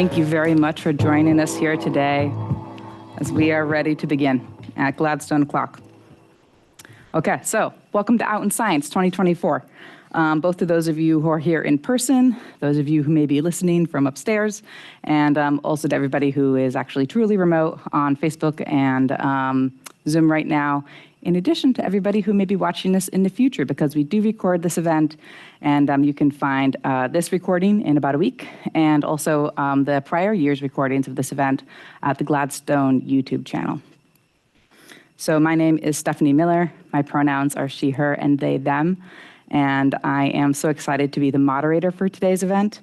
Thank you very much for joining us here today as we are ready to begin at Gladstone Clock. Okay, so welcome to Out in Science 2024. Both of those of you who are here in person, those of you who may be listening from upstairs, and also to everybody who is actually truly remote on Facebook and Zoom right now, in addition to everybody who may be watching this in the future, because we do record this event, and you can find this recording in about a week, and also the prior year's recordings of this event at the Gladstone YouTube channel. So my name is Stephanie Miller. My pronouns are she, her, and they, them, and I am so excited to be the moderator for today's event.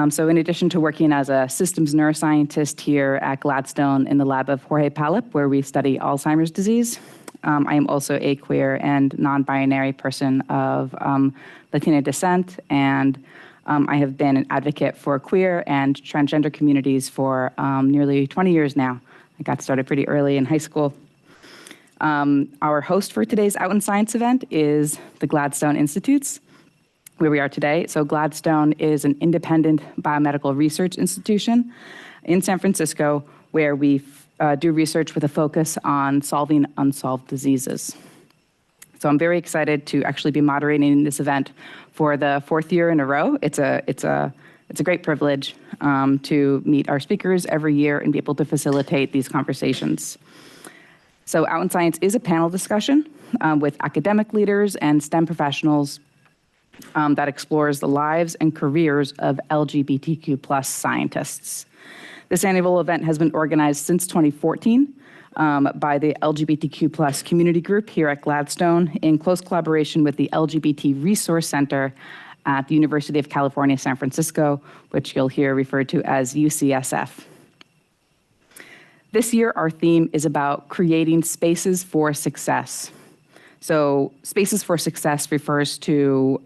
So in addition to working as a systems neuroscientist here at Gladstone in the lab of Jorge Palip, where we study Alzheimer's disease, I am also a queer and non-binary person of Latina descent, and I have been an advocate for queer and transgender communities for nearly 20 years now. I got started pretty early in high school. Our host for today's Out in Science event is the Gladstone Institutes, where we are today. So Gladstone is an independent biomedical research institution in San Francisco where we do research with a focus on solving unsolved diseases. So I'm very excited to actually be moderating this event for the fourth year in a row. It's a great privilege to meet our speakers every year and be able to facilitate these conversations. So Out in Science is a panel discussion with academic leaders and STEM professionals that explores the lives and careers of LGBTQ+ scientists. This annual event has been organized since 2014 by the LGBTQ+ community group here at Gladstone in close collaboration with the LGBT Resource Center at the University of California, San Francisco, which you'll hear referred to as UCSF. This year, our theme is about creating spaces for success. So spaces for success refers to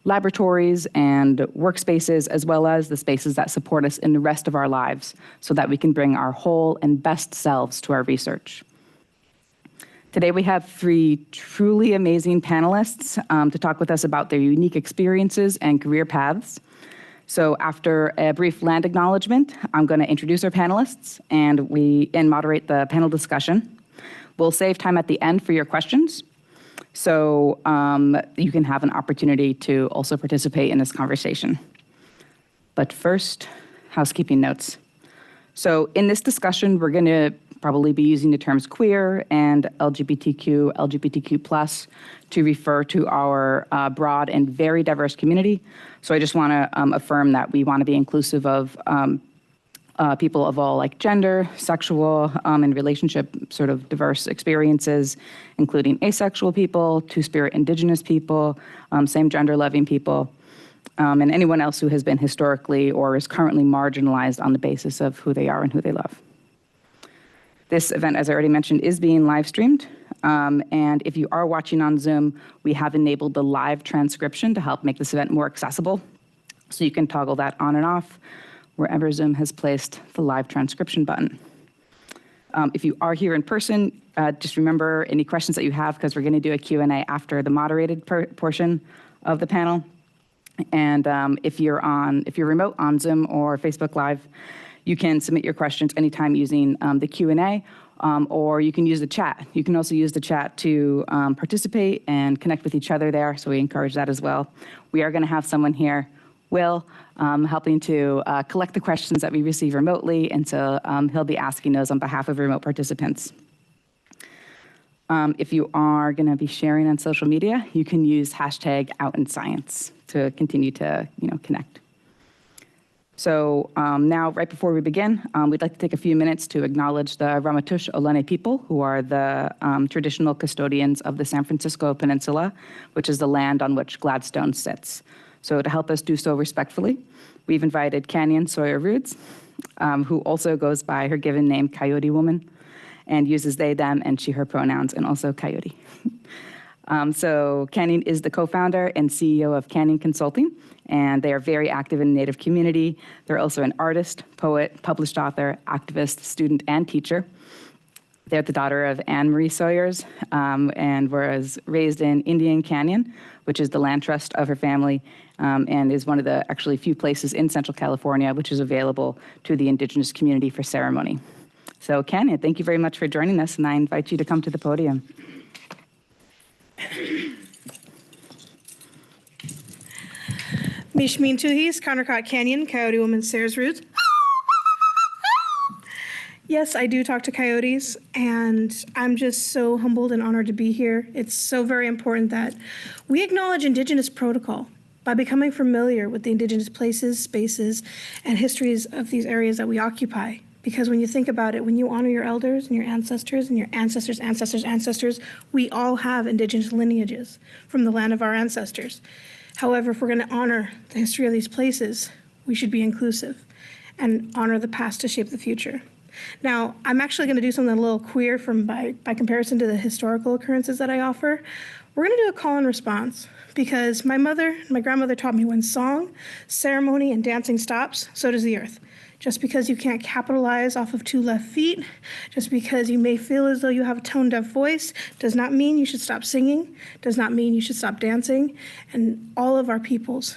laboratories and workspaces, as well as the spaces that support us in the rest of our lives so that we can bring our whole and best selves to our research. Today we have three truly amazing panelists to talk with us about their unique experiences and career paths. So after a brief land acknowledgement, I'm going to introduce our panelists and moderate the panel discussion. We'll save time at the end for your questions, so you can have an opportunity to also participate in this conversation. But first, housekeeping notes. So in this discussion, we're going to probably be using the terms queer and LGBTQ, LGBTQ+, to refer to our broad and very diverse community. So I just want to affirm that we want to be inclusive of people of all like gender, sexual, and relationship sort of diverse experiences, including asexual people, two-spirit indigenous people, same-gender loving people, and anyone else who has been historically or is currently marginalized on the basis of who they are and who they love. This event, as I already mentioned, is being live streamed. And if you are watching on Zoom, we have enabled the live transcription to help make this event more accessible. So you can toggle that on and off wherever Zoom has placed the live transcription button. If you are here in person, just remember any questions that you have, because we're going to do a Q&A after the moderated portion of the panel. And if you're remote on Zoom or Facebook Live, you can submit your questions anytime using the Q&A, or you can use the chat. You can also use the chat to participate and connect with each other there, so we encourage that as well. We are going to have someone here, Will, helping to collect the questions that we receive remotely, and so he'll be asking those on behalf of remote participants. If you are going to be sharing on social media, you can use hashtag #OutInScience to continue to connect. So now, right before we begin, we'd like to take a few minutes to acknowledge the Ramaytush Ohlone people, who are the traditional custodians of the San Francisco Peninsula, which is the land on which Gladstone sits. So to help us do so respectfully, we've invited Kanyon Sayers-Roods, who also goes by her given name, Coyote Woman, and uses they, them, and she, her pronouns, and also Coyote. So Kanyon is the co-founder and CEO of Kanyon Consulting, and they are very active in the Native community. They're also an artist, poet, published author, activist, student, and teacher. They're the daughter of Anne Marie Sawyers and was raised in Indian Canyon, which is the land trust of her family, and is one of the actually few places in Central California which is available to the Indigenous community for ceremony. So Kanyon, thank you very much for joining us, and I invite you to come to the podium. Mishmin Tuhis, Connercott Canyon, Coyote Woman Sayers-Roods. Yes, I do talk to coyotes, and I'm just so humbled and honored to be here. It's so very important that we acknowledge Indigenous protocol by becoming familiar with the Indigenous places, spaces, and histories of these areas that we occupy. Because when you think about it, when you honor your elders and your ancestors and your ancestors' ancestors' ancestors, we all have Indigenous lineages from the land of our ancestors. However, if we're going to honor the history of these places, we should be inclusive and honor the past to shape the future. Now, I'm actually going to do something a little queer by comparison to the historical occurrences that I offer. We're going to do a call and response because my grandmother taught me when song, ceremony, and dancing stops, so does the earth. Just because you can't capitalize off of 2 left feet, just because you may feel as though you have a tone-deaf voice, does not mean you should stop singing, does not mean you should stop dancing. And all of our peoples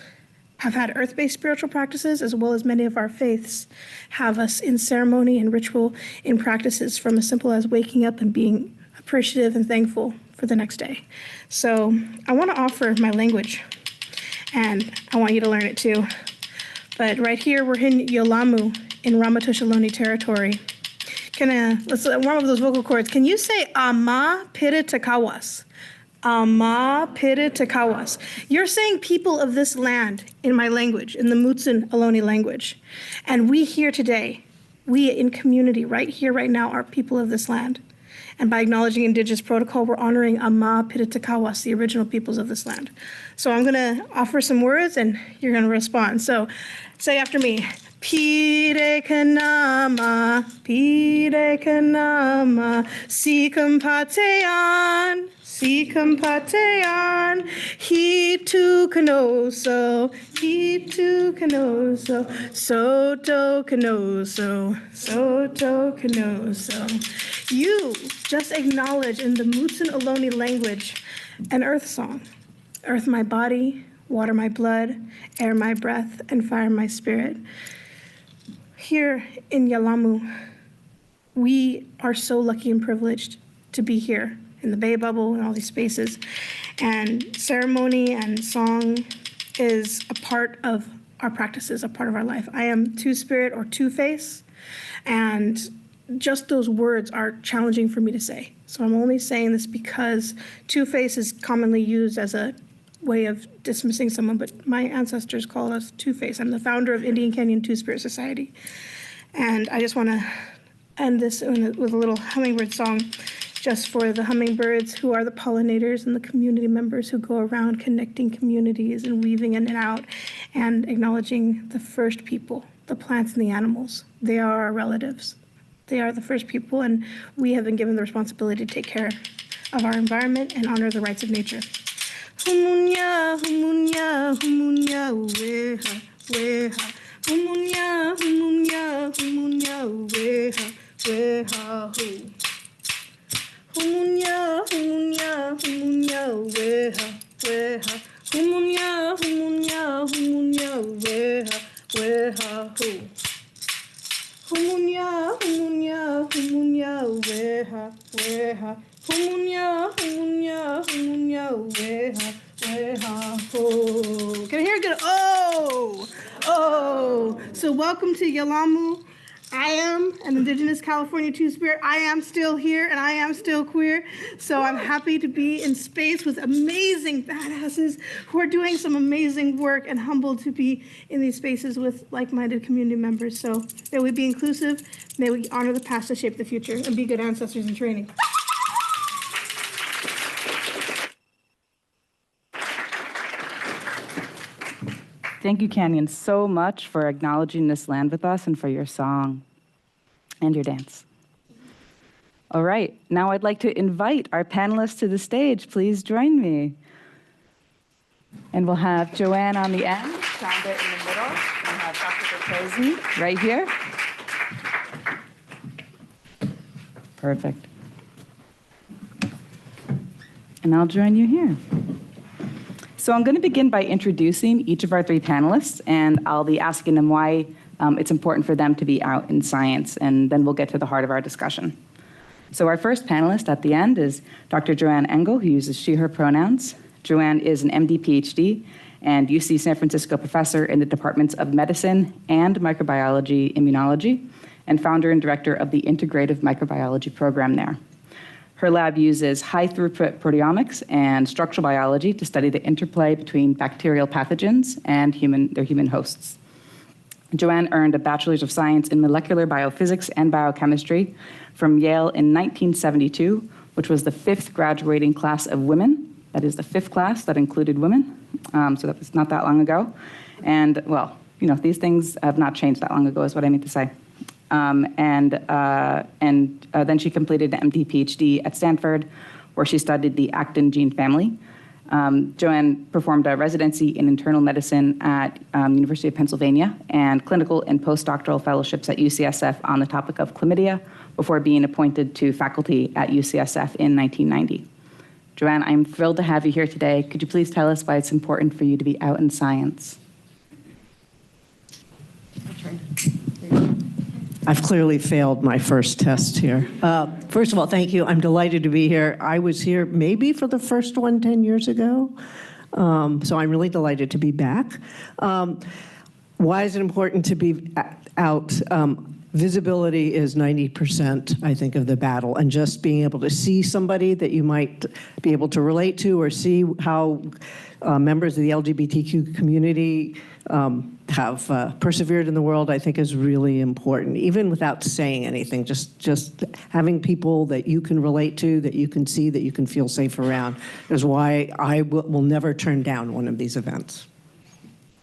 have had earth-based spiritual practices, as well as many of our faiths have us in ceremony and ritual in practices from as simple as waking up and being appreciative and thankful for the next day. So I want to offer my language, and I want you to learn it too. But right here, we're in Yolamu in Ramaytush Ohlone territory. Let's warm up those vocal cords. Can you say Ama Pita Takawas? Ama Pita Takawas. You're saying people of this land in my language, in the Mutsun Ohlone language. And we here today, we in community right here, right now, are people of this land. And by acknowledging Indigenous protocol, we're honoring Ama Pita Takawas, the original peoples of this land. So I'm going to offer some words, and you're going to respond. So say after me. Pide kanama, sikampatean, hitu kanoso, soto kanoso. You just acknowledge in the Mutsun Ohlone language an earth song. Earth my body, water my blood, air my breath, and fire my spirit. Here in Yolamu, we are so lucky and privileged to be here in the Bay Bubble and all these spaces. And ceremony and song is a part of our practices, a part of our life. I am two-spirit or two-face, and just those words are challenging for me to say. So I'm only saying this because two-face is commonly used as a way of dismissing someone, but my ancestors called us two-face. I'm the founder of Indian Canyon Two-Spirit Society. And I just want to end this with a little hummingbird song just for the hummingbirds who are the pollinators and the community members who go around connecting communities and weaving in and out and acknowledging the first people, the plants and the animals. They are our relatives. They are the first people, and we have been given the responsibility to take care of our environment and honor the rights of nature. Humunya, humunya, humunya, weha, weha. Humunya, humunya, humunya, weha, weha, ho. Humunya, humunya, humunya, weha, weha. Humunya, humunya, humunya, weha, weha, ho. Humunya, humunya, humunya, weha, weha. Humunya, humunya, humunya, weha, weha, ho. Can I hear a good oh? Oh. So welcome to Yolamu. I am an Indigenous California Two-Spirit. I am still here, and I am still queer. So I'm happy to be in space with amazing badasses who are doing some amazing work, and humbled to be in these spaces with like-minded community members. So may we be inclusive, may we honor the past to shape the future, and be good ancestors in training. Thank you, Kanyon, so much for acknowledging this land with us and for your song and your dance. All right, now I'd like to invite our panelists to the stage. Please join me. And we'll have Joanne on the end, Chanda in the middle, and we'll have Dr. Bertozzi right here. Perfect. And I'll join you here. So I'm going to begin by introducing each of our three panelists, and I'll be asking them why it's important for them to be out in science, and then we'll get to the heart of our discussion. So our first panelist at the end is Dr. Joanne Engel, who uses she, her pronouns. Joanne is an MD, PhD, and UC San Francisco professor in the departments of medicine and microbiology immunology, and founder and director of the integrative microbiology program there. Her lab uses high-throughput proteomics and structural biology to study the interplay between bacterial pathogens and their human hosts. Joanne earned a Bachelor's of Science in Molecular Biophysics and Biochemistry from Yale in 1972, which was the 5th graduating class of women. That is the 5th class that included women, so that was not that long ago. And, well, you know, these things have not changed that long ago is what I mean to say. Then she completed an MD PhD at Stanford, where she studied the actin gene family. Joanne performed a residency in internal medicine at University of Pennsylvania and clinical and postdoctoral fellowships at UCSF on the topic of chlamydia before being appointed to faculty at UCSF in 1990. Joanne, I'm thrilled to have you here today. Could you please tell us why it's important for you to be out in science? I've clearly failed my first test here. First of all, thank you. I'm delighted to be here. I was here maybe for the first one 10 years ago, so I'm really delighted to be back. Why is it important to be out? Visibility is 90%, I think, of the battle, and just being able to see somebody that you might be able to relate to or see how members of the LGBTQ community have persevered in the world, I think is really important, even without saying anything. Just having people that you can relate to, that you can see, that you can feel safe around is why I will never turn down one of these events.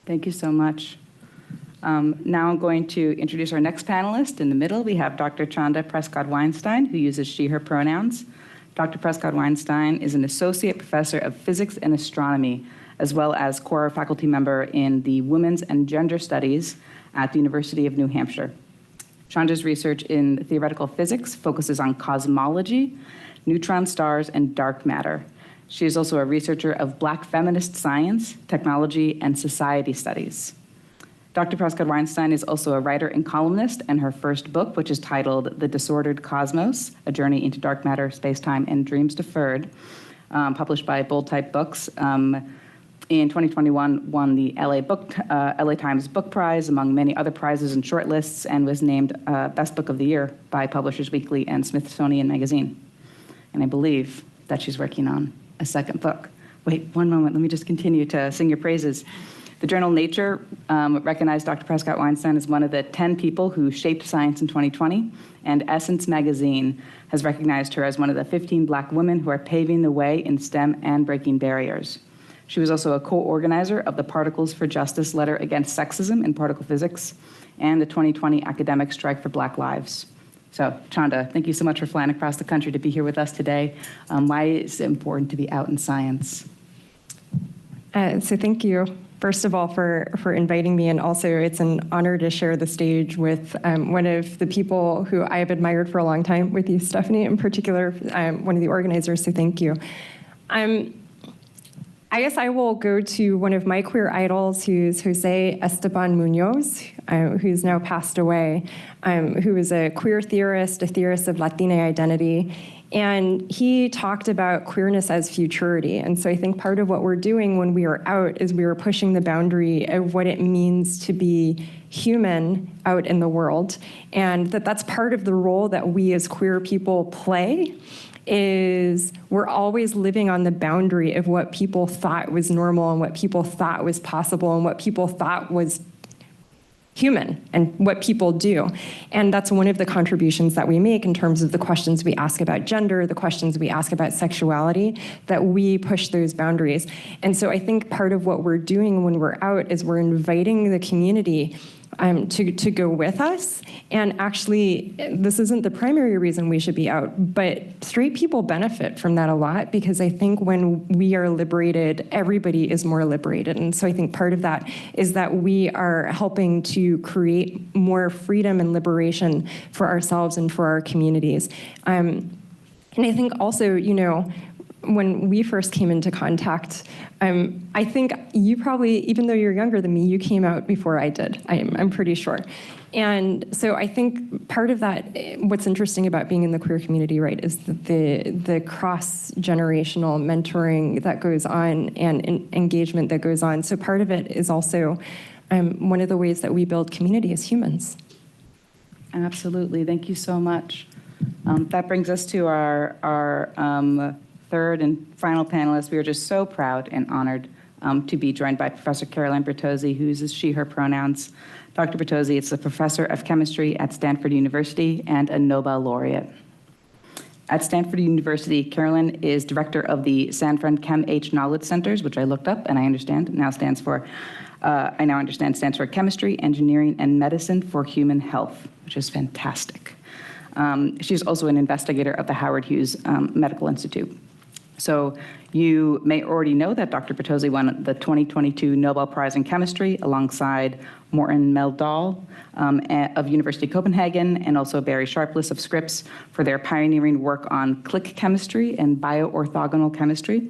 Thank you so much. Now I'm going to introduce our next panelist. In the middle, we have Dr. Chanda Prescod-Weinstein, who uses she, her pronouns. Dr. Prescod-Weinstein is an associate professor of physics and astronomy, as well as core faculty member in the Women's and Gender Studies at the University of New Hampshire. Chanda's research in theoretical physics focuses on cosmology, neutron stars, and dark matter. She is also a researcher of Black feminist science, technology, and society studies. Dr. Prescod-Weinstein is also a writer and columnist, and her first book, which is titled The Disordered Cosmos, A Journey into Dark Matter, Space-Time, and Dreams Deferred, published by Bold Type Books, in 2021 won the LA Times Book Prize, among many other prizes and shortlists, and was named Best Book of the Year by Publishers Weekly and Smithsonian Magazine. And I believe that she's working on a second book. Wait, one moment, let me just continue to sing your praises. The journal Nature recognized Dr. Prescod-Weinstein as one of the 10 people who shaped science in 2020, and Essence magazine has recognized her as one of the 15 Black women who are paving the way in STEM and breaking barriers. She was also a co-organizer of the Particles for Justice letter against sexism in particle physics and the 2020 academic strike for Black lives. So, Chanda, thank you so much for flying across the country to be here with us today. Why is it important to be out in science? So thank you, first of all, for inviting me, and also it's an honor to share the stage with one of the people who I have admired for a long time, with you, Stephanie, in particular, one of the organizers, so thank you. I guess I will go to one of my queer idols, who's Jose Esteban Munoz, who's now passed away, who is a queer theorist, a theorist of Latina identity. And he talked about queerness as futurity. And so I think part of what we're doing when we are out is we are pushing the boundary of what it means to be human out in the world. And that's part of the role that we as queer people play, is we're always living on the boundary of what people thought was normal and what people thought was possible and what people thought was human and what people do. And that's one of the contributions that we make in terms of the questions we ask about gender, the questions we ask about sexuality, that we push those boundaries. And so I think part of what we're doing when we're out is we're inviting the community to go with us. And actually, this isn't the primary reason we should be out, but straight people benefit from that a lot, because I think when we are liberated, everybody is more liberated. And so I think part of that is that we are helping to create more freedom and liberation for ourselves and for our communities. And I think also, when we first came into contact, I think you probably, even though you're younger than me, you came out before I did. I'm pretty sure. And so I think part of that, what's interesting about being in the queer community, right, is the cross-generational mentoring that goes on and engagement that goes on. So part of it is also one of the ways that we build community as humans. Absolutely. Thank you so much. That brings us to our third and final panelist. We are just so proud and honored to be joined by Professor Carolyn Bertozzi, who uses she, her pronouns. Dr. Bertozzi is a professor of chemistry at Stanford University and a Nobel laureate. At Stanford University, Carolyn is director of the San Fran ChEM-H Knowledge Centers, which I looked up and I understand now stands for stands for Chemistry, Engineering, and Medicine for Human Health, which is fantastic. She's also an investigator of the Howard Hughes Medical Institute. So you may already know that Dr. Bertozzi won the 2022 Nobel Prize in Chemistry alongside Morten Meldal of University of Copenhagen and also Barry Sharpless of Scripps for their pioneering work on click chemistry and bioorthogonal chemistry.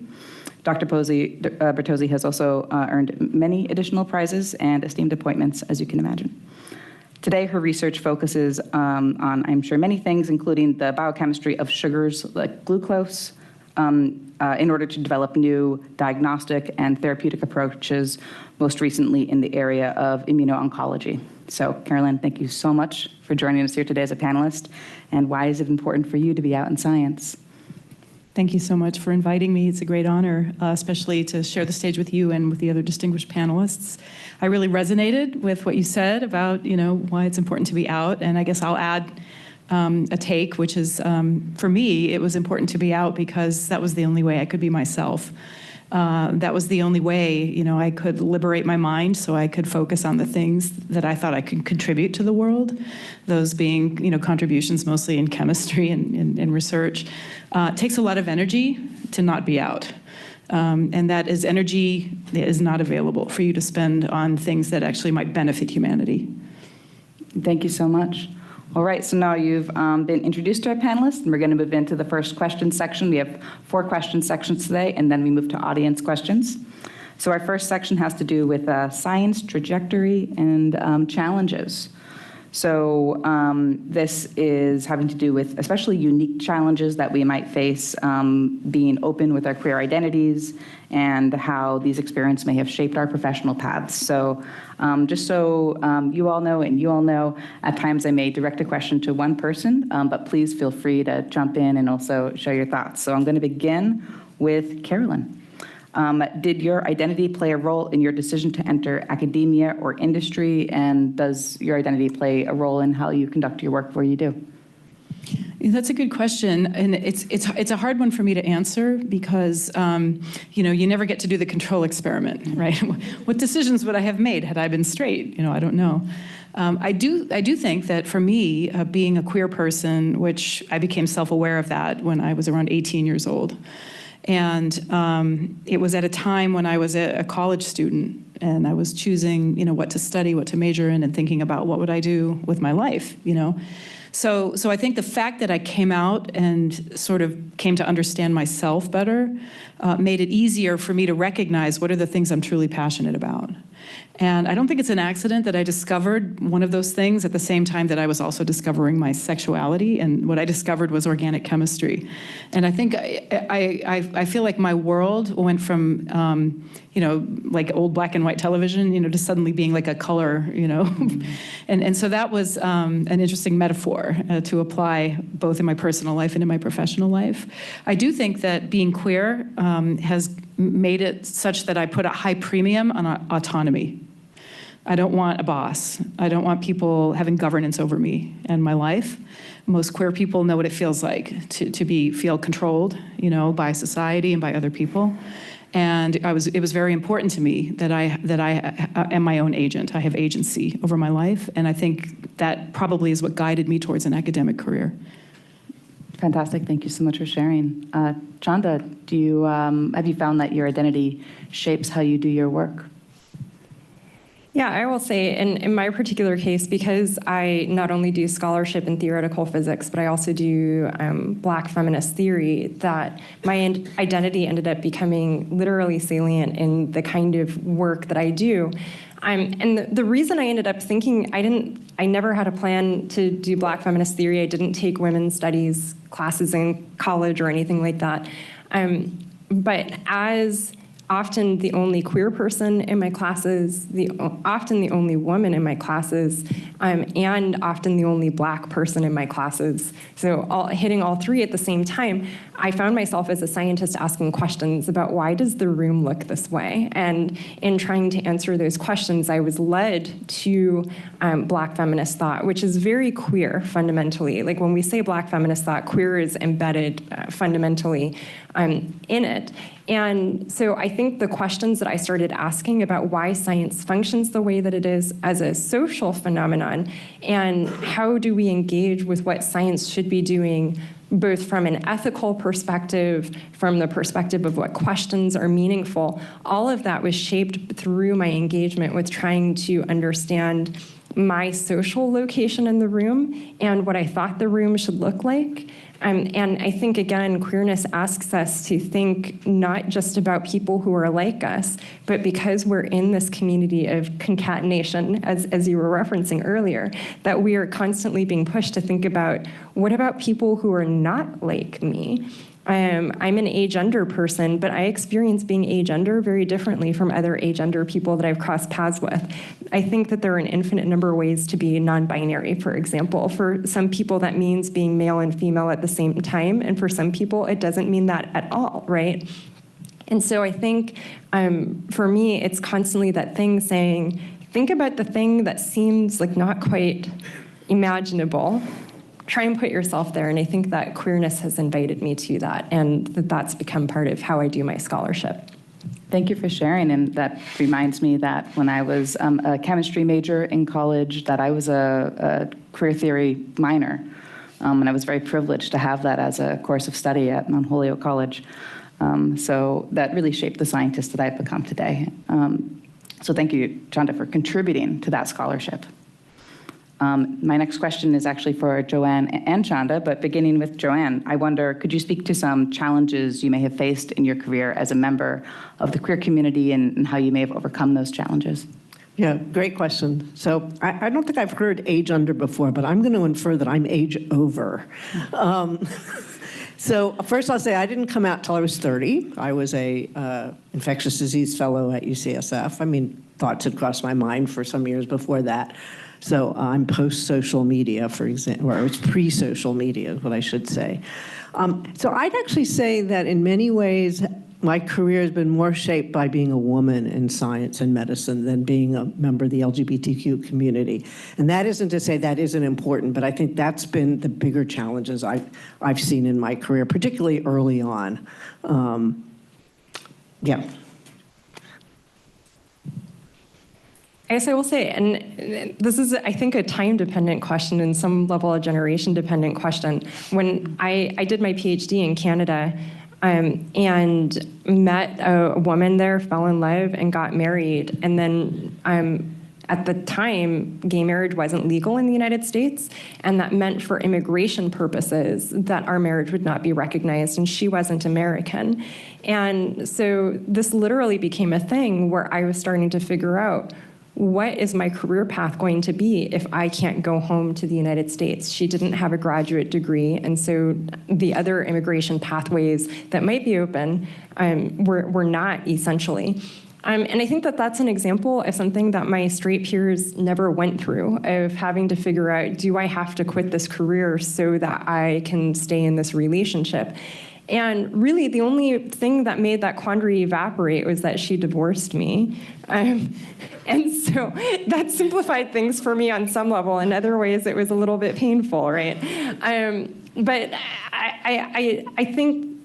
Dr. Bertozzi has also earned many additional prizes and esteemed appointments, as you can imagine. Today, her research focuses on, I'm sure, many things, including the biochemistry of sugars like glucose, in order to develop new diagnostic and therapeutic approaches, most recently in the area of immuno-oncology. So, Carolyn, thank you so much for joining us here today as a panelist. And why is it important for you to be out in science? Thank you so much for inviting me. It's a great honor, especially to share the stage with you and with the other distinguished panelists. I really resonated with what you said about, why it's important to be out, and I guess I'll add a take, which is, for me, it was important to be out because that was the only way I could be myself. That was the only way, I could liberate my mind so I could focus on the things that I thought I could contribute to the world, those being, contributions mostly in chemistry and in research. It takes a lot of energy to not be out. And that is energy that is not available for you to spend on things that actually might benefit humanity. Thank you so much. All right, so now you've been introduced to our panelists, and we're going to move into the first question section. We have 4 question sections today, and then we move to audience questions. So our first section has to do with science, trajectory, and challenges. So this is having to do with especially unique challenges that we might face being open with our queer identities and how these experiences may have shaped our professional paths. So just so you all know, and you all know, at times I may direct a question to one person, but please feel free to jump in and also share your thoughts. So I'm going to begin with Carolyn. Did your identity play a role in your decision to enter academia or industry? And does your identity play a role in how you conduct your work where you do? That's a good question, and it's a hard one for me to answer because you never get to do the control experiment, right? What decisions would I have made had I been straight? I don't know. I do think that for me, being a queer person, which I became self-aware of that when I was around 18 years old. And it was at a time when I was a college student and I was choosing, what to study, what to major in, and thinking about what would I do with my life, So I think the fact that I came out and sort of came to understand myself better made it easier for me to recognize what are the things I'm truly passionate about. And I don't think it's an accident that I discovered one of those things at the same time that I was also discovering my sexuality, and what I discovered was organic chemistry. And I think I feel like my world went from, like old black and white television, to suddenly being like a color, And so that was an interesting metaphor to apply both in my personal life and in my professional life. I do think that being queer has made it such that I put a high premium on autonomy. I don't want a boss. I don't want people having governance over me and my life. Most queer people know what it feels like to feel controlled, by society and by other people. And it was very important to me that I am my own agent. I have agency over my life, and I think that probably is what guided me towards an academic career. Fantastic. Thank you so much for sharing. Chanda, have you found that your identity shapes how you do your work? Yeah, I will say in my particular case, because I not only do scholarship in theoretical physics, but I also do Black feminist theory, that my identity ended up becoming literally salient in the kind of work that I do. And the reason I ended up thinking, I never had a plan to do Black feminist theory. I didn't take women's studies classes in college or anything like that. But as often the only queer person in my classes, often the only woman in my classes, and often the only Black person in my classes. So hitting all three at the same time, I found myself as a scientist asking questions about why does the room look this way? And in trying to answer those questions, I was led to Black feminist thought, which is very queer fundamentally. Like when we say Black feminist thought, queer is embedded fundamentally in it. And so I think the questions that I started asking about why science functions the way that it is as a social phenomenon, and how do we engage with what science should be doing, both from an ethical perspective, from the perspective of what questions are meaningful, all of that was shaped through my engagement with trying to understand my social location in the room and what I thought the room should look like. And I think, again, queerness asks us to think not just about people who are like us, but because we're in this community of concatenation, as you were referencing earlier, that we are constantly being pushed to think about, what about people who are not like me? I'm an agender person, but I experience being agender very differently from other agender people that I've crossed paths with. I think that there are an infinite number of ways to be non-binary, for example. For some people, that means being male and female at the same time, and for some people, it doesn't mean that at all, right? And so I think, for me, it's constantly that thing saying, think about the thing that seems like not quite imaginable. Try and put yourself there, and I think that queerness has invited me to that, and that's become part of how I do my scholarship. Thank you for sharing, and that reminds me that when I was a chemistry major in college, that I was a queer theory minor, and I was very privileged to have that as a course of study at Mount Holyoke College. So that really shaped the scientist that I've become today. So thank you, Chanda, for contributing to that scholarship. My next question is actually for Joanne and Chanda, but beginning with Joanne, I wonder, could you speak to some challenges you may have faced in your career as a member of the queer community and how you may have overcome those challenges? Yeah, great question. So I don't think I've heard age under before, but I'm going to infer that I'm age over. So first I'll say I didn't come out till I was 30. I was a infectious disease fellow at UCSF. I mean, thoughts had crossed my mind for some years before that. So I'm post-social media, for example, or it's pre-social media is what I should say. So I'd actually say that in many ways, my career has been more shaped by being a woman in science and medicine than being a member of the LGBTQ community. And that isn't to say that isn't important, but I think that's been the bigger challenges I've seen in my career, particularly early on. Yeah. I guess I will say, and this is, I think, a time-dependent question and some level a generation-dependent question. When I did my PhD in Canada and met a woman there, fell in love, and got married, and then at the time, gay marriage wasn't legal in the United States, and that meant for immigration purposes that our marriage would not be recognized, and she wasn't American. And so this literally became a thing where I was starting to figure out, what is my career path going to be if I can't go home to the United States? She didn't have a graduate degree, and so the other immigration pathways that might be open were not, essentially. And I think that that's an example of something that my straight peers never went through, of having to figure out, do I have to quit this career so that I can stay in this relationship? And really, the only thing that made that quandary evaporate was that she divorced me. And so that simplified things for me on some level. In other ways, it was a little bit painful, right? But I think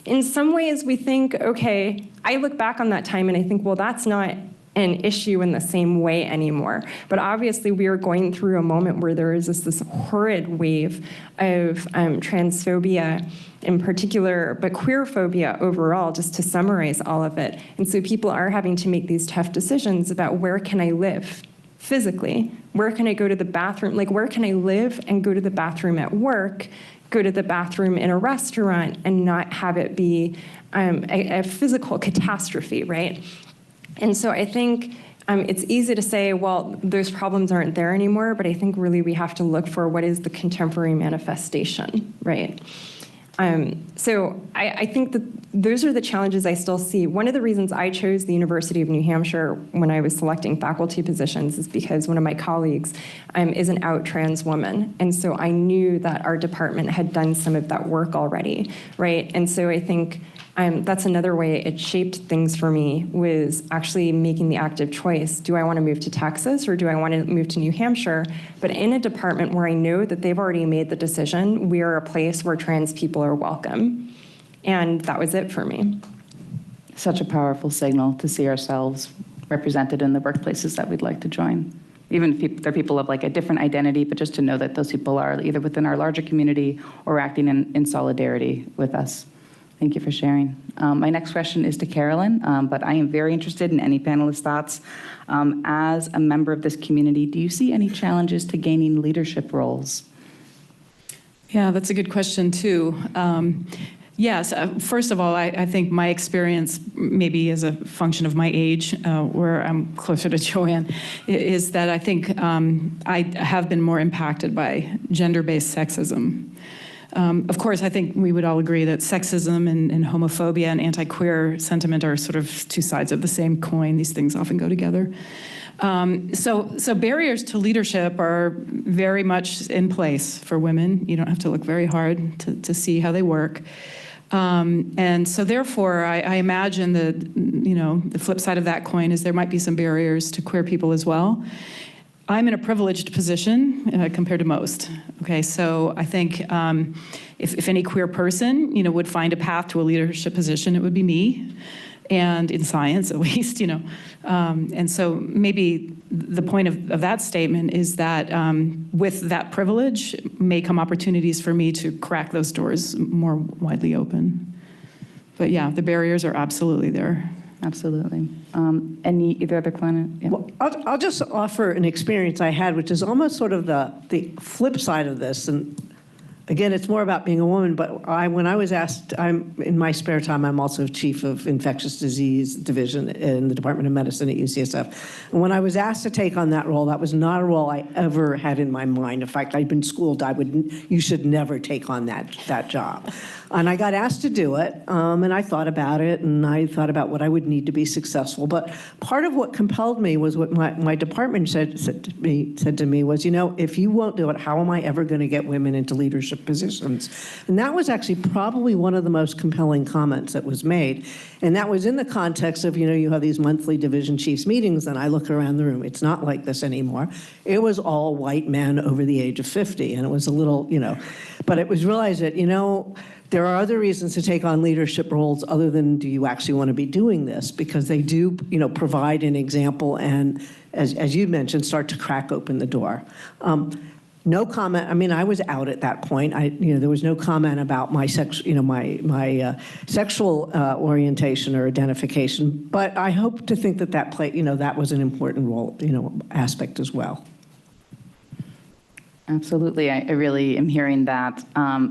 in some ways we think, okay, I look back on that time and I think, well, that's not an issue in the same way anymore. But obviously, we are going through a moment where there is this horrid wave of transphobia in particular, but queer phobia overall, just to summarize all of it. And so people are having to make these tough decisions about where can I live physically? Where can I go to the bathroom? Like, where can I live and go to the bathroom at work, go to the bathroom in a restaurant, and not have it be a physical catastrophe, right? And so I think it's easy to say, well, those problems aren't there anymore, but I think really we have to look for what is the contemporary manifestation, right? So I think that those are the challenges I still see. One of the reasons I chose the University of New Hampshire when I was selecting faculty positions is because one of my colleagues is an out trans woman. And so I knew that our department had done some of that work already, right? And so I think that's another way it shaped things for me, was actually making the active choice. Do I want to move to Texas or do I want to move to New Hampshire? But in a department where I know that they've already made the decision, we are a place where trans people are welcome. And that was it for me. Such a powerful signal to see ourselves represented in the workplaces that we'd like to join. Even if they're people of like a different identity, but just to know that those people are either within our larger community or acting in solidarity with us. Thank you for sharing. My next question is to Carolyn, but I am very interested in any panelist thoughts. As a member of this community, do you see any challenges to gaining leadership roles? Yeah, that's a good question, too. Yes, first of all, I think my experience, maybe as a function of my age, where I'm closer to Joanne, is that I think I have been more impacted by gender-based sexism. Of course, I think we would all agree that sexism and homophobia and anti-queer sentiment are sort of two sides of the same coin. These things often go together. So barriers to leadership are very much in place for women. You don't have to look very hard to see how they work. And so therefore, I imagine that, the flip side of that coin is there might be some barriers to queer people as well. I'm in a privileged position compared to most. Okay, so I think if any queer person, would find a path to a leadership position, it would be me, and in science at least, And so maybe the point of that statement is that with that privilege may come opportunities for me to crack those doors more widely open. But yeah, the barriers are absolutely there. Absolutely. Either other comment? Yeah. Well, I'll just offer an experience I had, which is almost sort of the flip side of this. And again, it's more about being a woman, but when I was asked, in my spare time, I'm also chief of infectious disease division in the Department of Medicine at UCSF. And when I was asked to take on that role, that was not a role I ever had in my mind. In fact, I'd been schooled, you should never take on that job. And I got asked to do it, and I thought about it, and I thought about what I would need to be successful. But part of what compelled me was what my department said to me was, if you won't do it, how am I ever going to get women into leadership positions? And that was actually probably one of the most compelling comments that was made. And that was in the context of, you have these monthly division chiefs meetings, and I look around the room. It's not like this anymore. It was all white men over the age of 50, and it was a little, but it was realized that, there are other reasons to take on leadership roles other than do you actually want to be doing this, because they do, provide an example and, as you mentioned, start to crack open the door. No comment. I mean, I was out at that point. There was no comment about my my sexual orientation or identification. But I hope to think that that was an important role, aspect as well. Absolutely. I really am hearing that.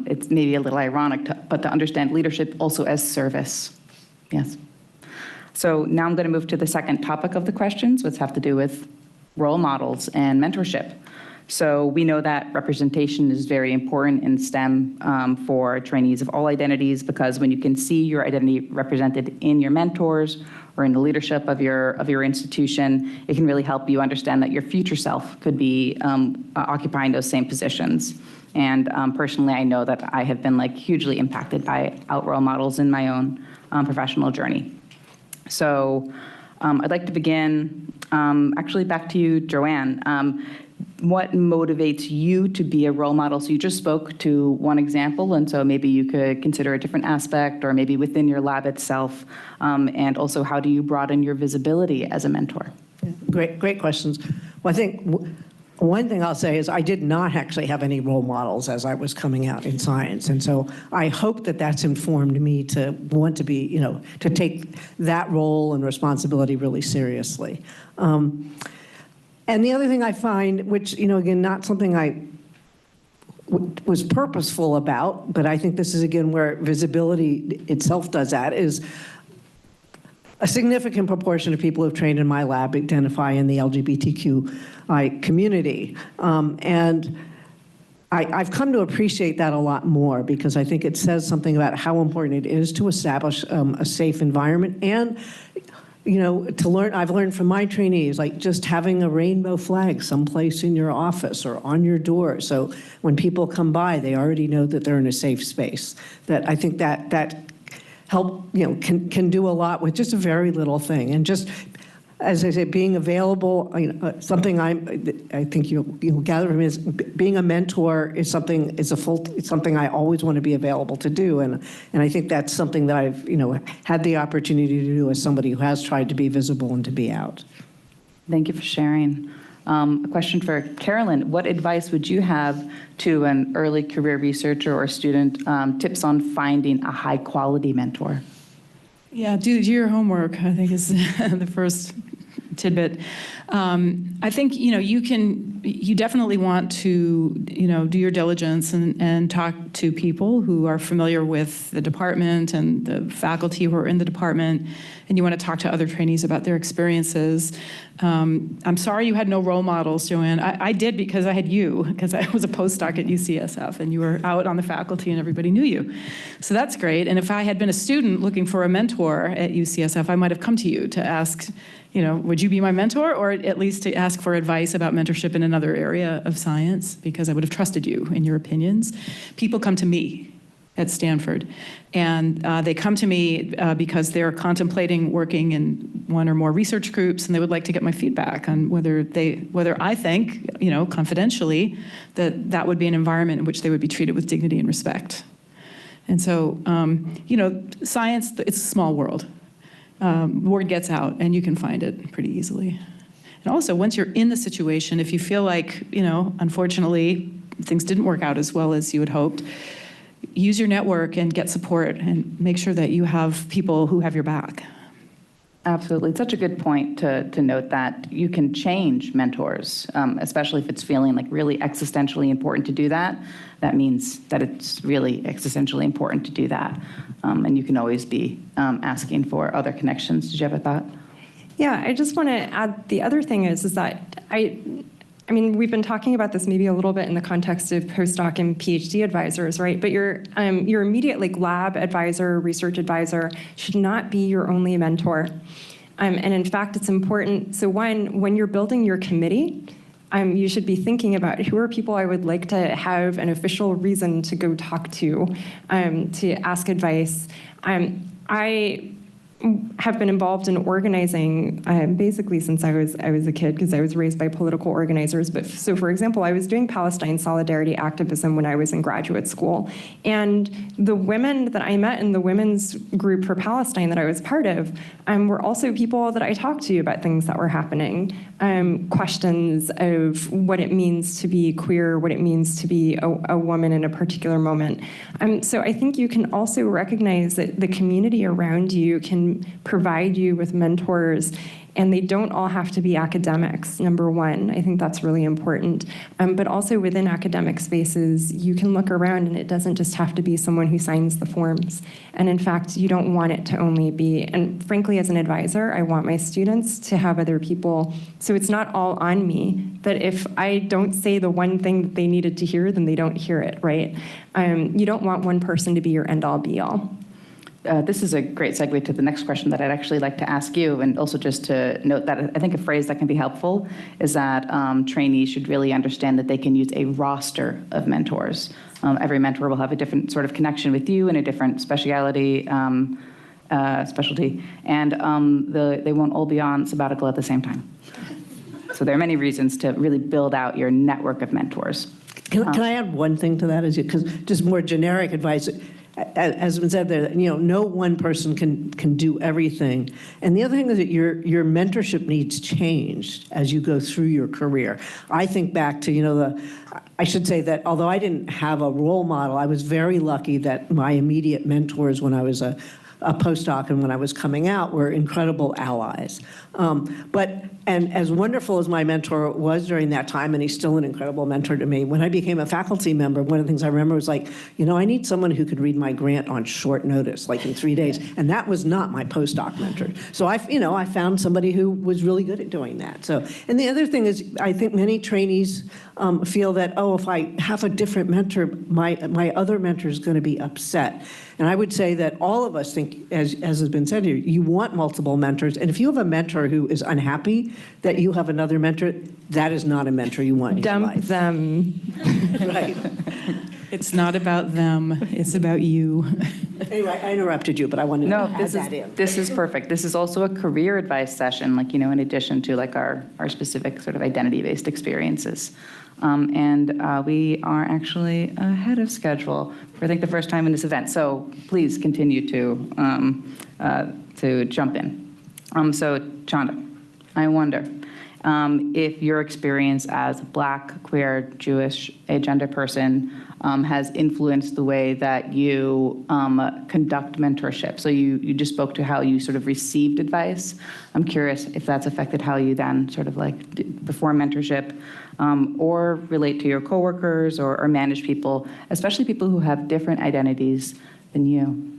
It's maybe a little ironic, but to understand leadership also as service. Yes. So now I'm going to move to the second topic of the questions, which have to do with role models and mentorship. So we know that representation is very important in STEM for trainees of all identities, because when you can see your identity represented in your mentors or in the leadership of your institution, it can really help you understand that your future self could be occupying those same positions. And personally, I know that I have been hugely impacted by role models in my own professional journey. So I'd like to begin actually back to you, Joanne. what motivates you to be a role model? So you just spoke to one example, and so maybe you could consider a different aspect, or maybe within your lab itself. And also, how do you broaden your visibility as a mentor? Great questions. Well, I think one thing I'll say is I did not actually have any role models as I was coming out in science. And so I hope that that's informed me to want to be, to take that role and responsibility really seriously. And the other thing I find, which, again, not something I was purposeful about, but I think this is, again, where visibility itself does that, is a significant proportion of people who've trained in my lab identify in the LGBTQI community. And I've come to appreciate that a lot more, because I think it says something about how important it is to establish a safe environment, and to learn. I've learned from my trainees, like just having a rainbow flag someplace in your office or on your door, so when people come by, they already know that they're in a safe space. That I think that help, can do a lot with just a very little thing. And just, as I say, being available, something I think you'll gather from is being a mentor is something, it's something I always want to be available to do. And I think that's something that I've, had the opportunity to do as somebody who has tried to be visible and to be out. Thank you for sharing. A question for Carolyn. What advice would you have to an early career researcher or student, tips on finding a high-quality mentor? Yeah, do your homework, I think, is the first tidbit. I think, you definitely want to, do your diligence and talk to people who are familiar with the department and the faculty who are in the department, and you want to talk to other trainees about their experiences. I'm sorry you had no role models, Joanne. I did, because I had you, because I was a postdoc at UCSF, and you were out on the faculty and everybody knew you. So that's great. And if I had been a student looking for a mentor at UCSF, I might have come to you to ask, would you be my mentor? Or at least to ask for advice about mentorship in another area of science, because I would have trusted you in your opinions. People come to me at Stanford, and they come to me because they're contemplating working in one or more research groups, and they would like to get my feedback on whether I think, confidentially, that would be an environment in which they would be treated with dignity and respect. And so, science, it's a small world. Word gets out, and you can find it pretty easily. And also, once you're in the situation, if you feel like, unfortunately, things didn't work out as well as you had hoped, use your network and get support, and make sure that you have people who have your back. Absolutely. It's such a good point to note that you can change mentors, especially if it's feeling like really existentially important to do that. That means that it's really existentially important to do that. And you can always be asking for other connections. Did you have a thought? Yeah, I just want to add, the other thing is that I mean, we've been talking about this maybe a little bit in the context of postdoc and PhD advisors, right? But your immediate lab advisor, research advisor should not be your only mentor. And in fact, it's important. So when you're building your committee, you should be thinking about who are people I would like to have an official reason to go talk to ask advice. I have been involved in organizing basically since I was a kid, because I was raised by political organizers. But so, for example, I was doing Palestine solidarity activism when I was in graduate school, and the women that I met in the women's group for Palestine that I was part of were also people that I talked to about things that were happening, questions of what it means to be queer, what it means to be a woman in a particular moment. So I think you can also recognize that the community around you can provide you with mentors, and they don't all have to be academics, number one. I think that's really important. But also within academic spaces, you can look around, and it doesn't just have to be someone who signs the forms. And in fact, you don't want it to only be, and frankly, as an advisor, I want my students to have other people. So it's not all on me, that if I don't say the one thing that they needed to hear, then they don't hear it, right? You don't want one person to be your end-all, be-all. This is a great segue to the next question that I'd actually like to ask you, and also just to note that I think a phrase that can be helpful is that trainees should really understand that they can use a roster of mentors. Every mentor will have a different sort of connection with you and a different specialty, and they won't all be on sabbatical at the same time. So there are many reasons to really build out your network of mentors. Can I add one thing to that? Because just more generic advice, as has been said there, no one person can do everything. And the other thing is that your mentorship needs change as you go through your career. I think back to, I should say that although I didn't have a role model, I was very lucky that my immediate mentors when I was a postdoc and when I was coming out were incredible allies. And as wonderful as my mentor was during that time, and he's still an incredible mentor to me, when I became a faculty member, one of the things I remember was like, I need someone who could read my grant on short notice, like in 3 days. And that was not my postdoc mentor. So I found somebody who was really good at doing that. So, and the other thing is, I think many trainees feel that, if I have a different mentor, my other mentor is going to be upset. And I would say that all of us think, as has been said here, you want multiple mentors. And if you have a mentor who is unhappy that you have another mentor, that is not a mentor you want in your life. Dump them. Right. It's not about them, it's about you. Anyway, I interrupted you, but I wanted to add that in. This is perfect. This is also a career advice session, in addition to our specific sort of identity-based experiences. We are actually ahead of schedule for, I think, the first time in this event. So please continue to jump in. So Chanda, I wonder if your experience as a Black, queer, Jewish, agender person has influenced the way that you conduct mentorship. So you just spoke to how you sort of received advice. I'm curious if that's affected how you then sort of perform mentorship or relate to your coworkers or manage people, especially people who have different identities than you.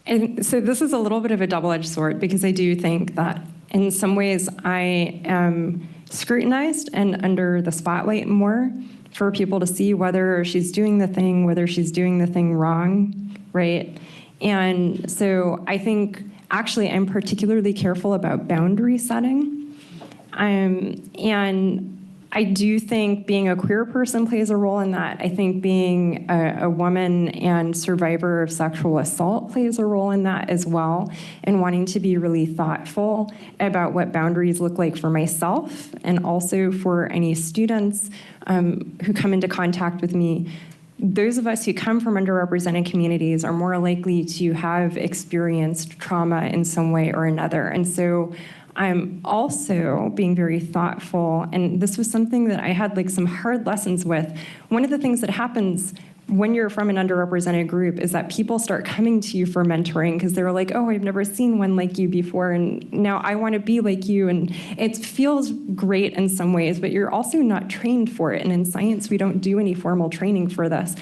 And so this is a little bit of a double-edged sword, because I do think that in some ways I am scrutinized and under the spotlight more for people to see whether she's doing the thing, whether she's doing the thing wrong, right? And so I think actually I'm particularly careful about boundary setting. And I do think being a queer person plays a role in that. I think being a woman and survivor of sexual assault plays a role in that as well, and wanting to be really thoughtful about what boundaries look like for myself and also for any students who come into contact with me. Those of us who come from underrepresented communities are more likely to have experienced trauma in some way or another. And so I'm also being very thoughtful, and this was something that I had some hard lessons with. One of the things that happens when you're from an underrepresented group is that people start coming to you for mentoring because they're like, oh, I've never seen one like you before, and now I want to be like you. And it feels great in some ways, but you're also not trained for it. And in science, we don't do any formal training for this.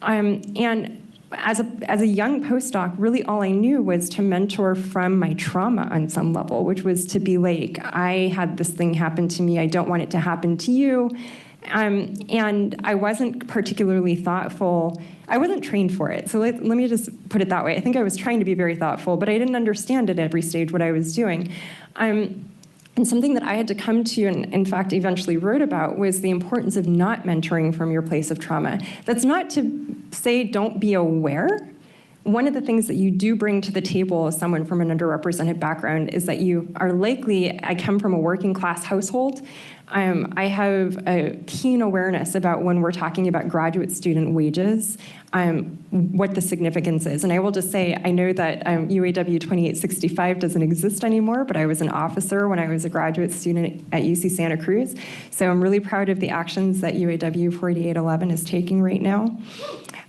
And as a young postdoc, really all I knew was to mentor from my trauma on some level, which was to be like, I had this thing happen to me, I don't want it to happen to you. And I wasn't particularly thoughtful. I wasn't trained for it. So let me just put it that way. I think I was trying to be very thoughtful, but I didn't understand at every stage what I was doing. And something that I had to come to, and in fact eventually wrote about, was the importance of not mentoring from your place of trauma. That's not to say don't be aware. One of the things that you do bring to the table as someone from an underrepresented background is that you are likely, I come from a working class household. I have a keen awareness about when we're talking about graduate student wages, what the significance is. And I will just say, I know that UAW 2865 doesn't exist anymore, but I was an officer when I was a graduate student at UC Santa Cruz. So I'm really proud of the actions that UAW 4811 is taking right now.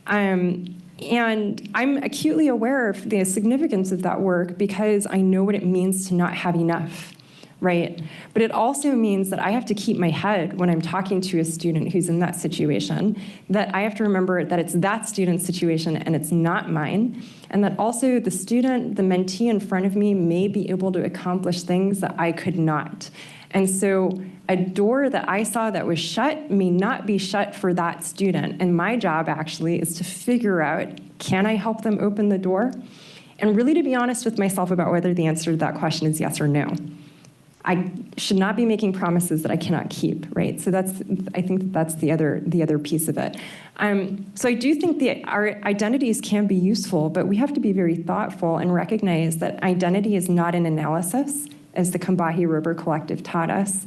And I'm acutely aware of the significance of that work because I know what it means to not have enough. Right? But it also means that I have to keep my head when I'm talking to a student who's in that situation, that I have to remember that it's that student's situation and it's not mine, and that also the student, the mentee in front of me may be able to accomplish things that I could not. And so a door that I saw that was shut may not be shut for that student. And my job actually is to figure out, can I help them open the door? And really to be honest with myself about whether the answer to that question is yes or no. I should not be making promises that I cannot keep, right? So I think that's the other piece of it. So I do think our identities can be useful, but we have to be very thoughtful and recognize that identity is not an analysis. as the Combahee River Collective taught us,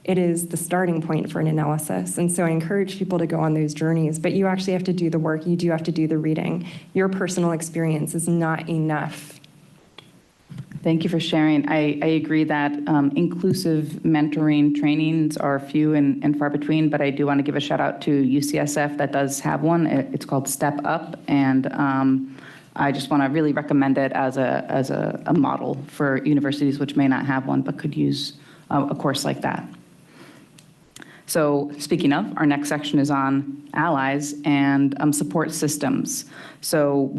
it is the starting point for an analysis. And so I encourage people to go on those journeys, but you actually have to do the work. You do have to do the reading. Your personal experience is not enough. Thank you for sharing. I agree that inclusive mentoring trainings are few and far between, but I do want to give a shout out to UCSF that does have one. It's called Step Up, and I just want to really recommend it as a model for universities which may not have one but could use a course like that. So speaking of, our next section is on allies and support systems. So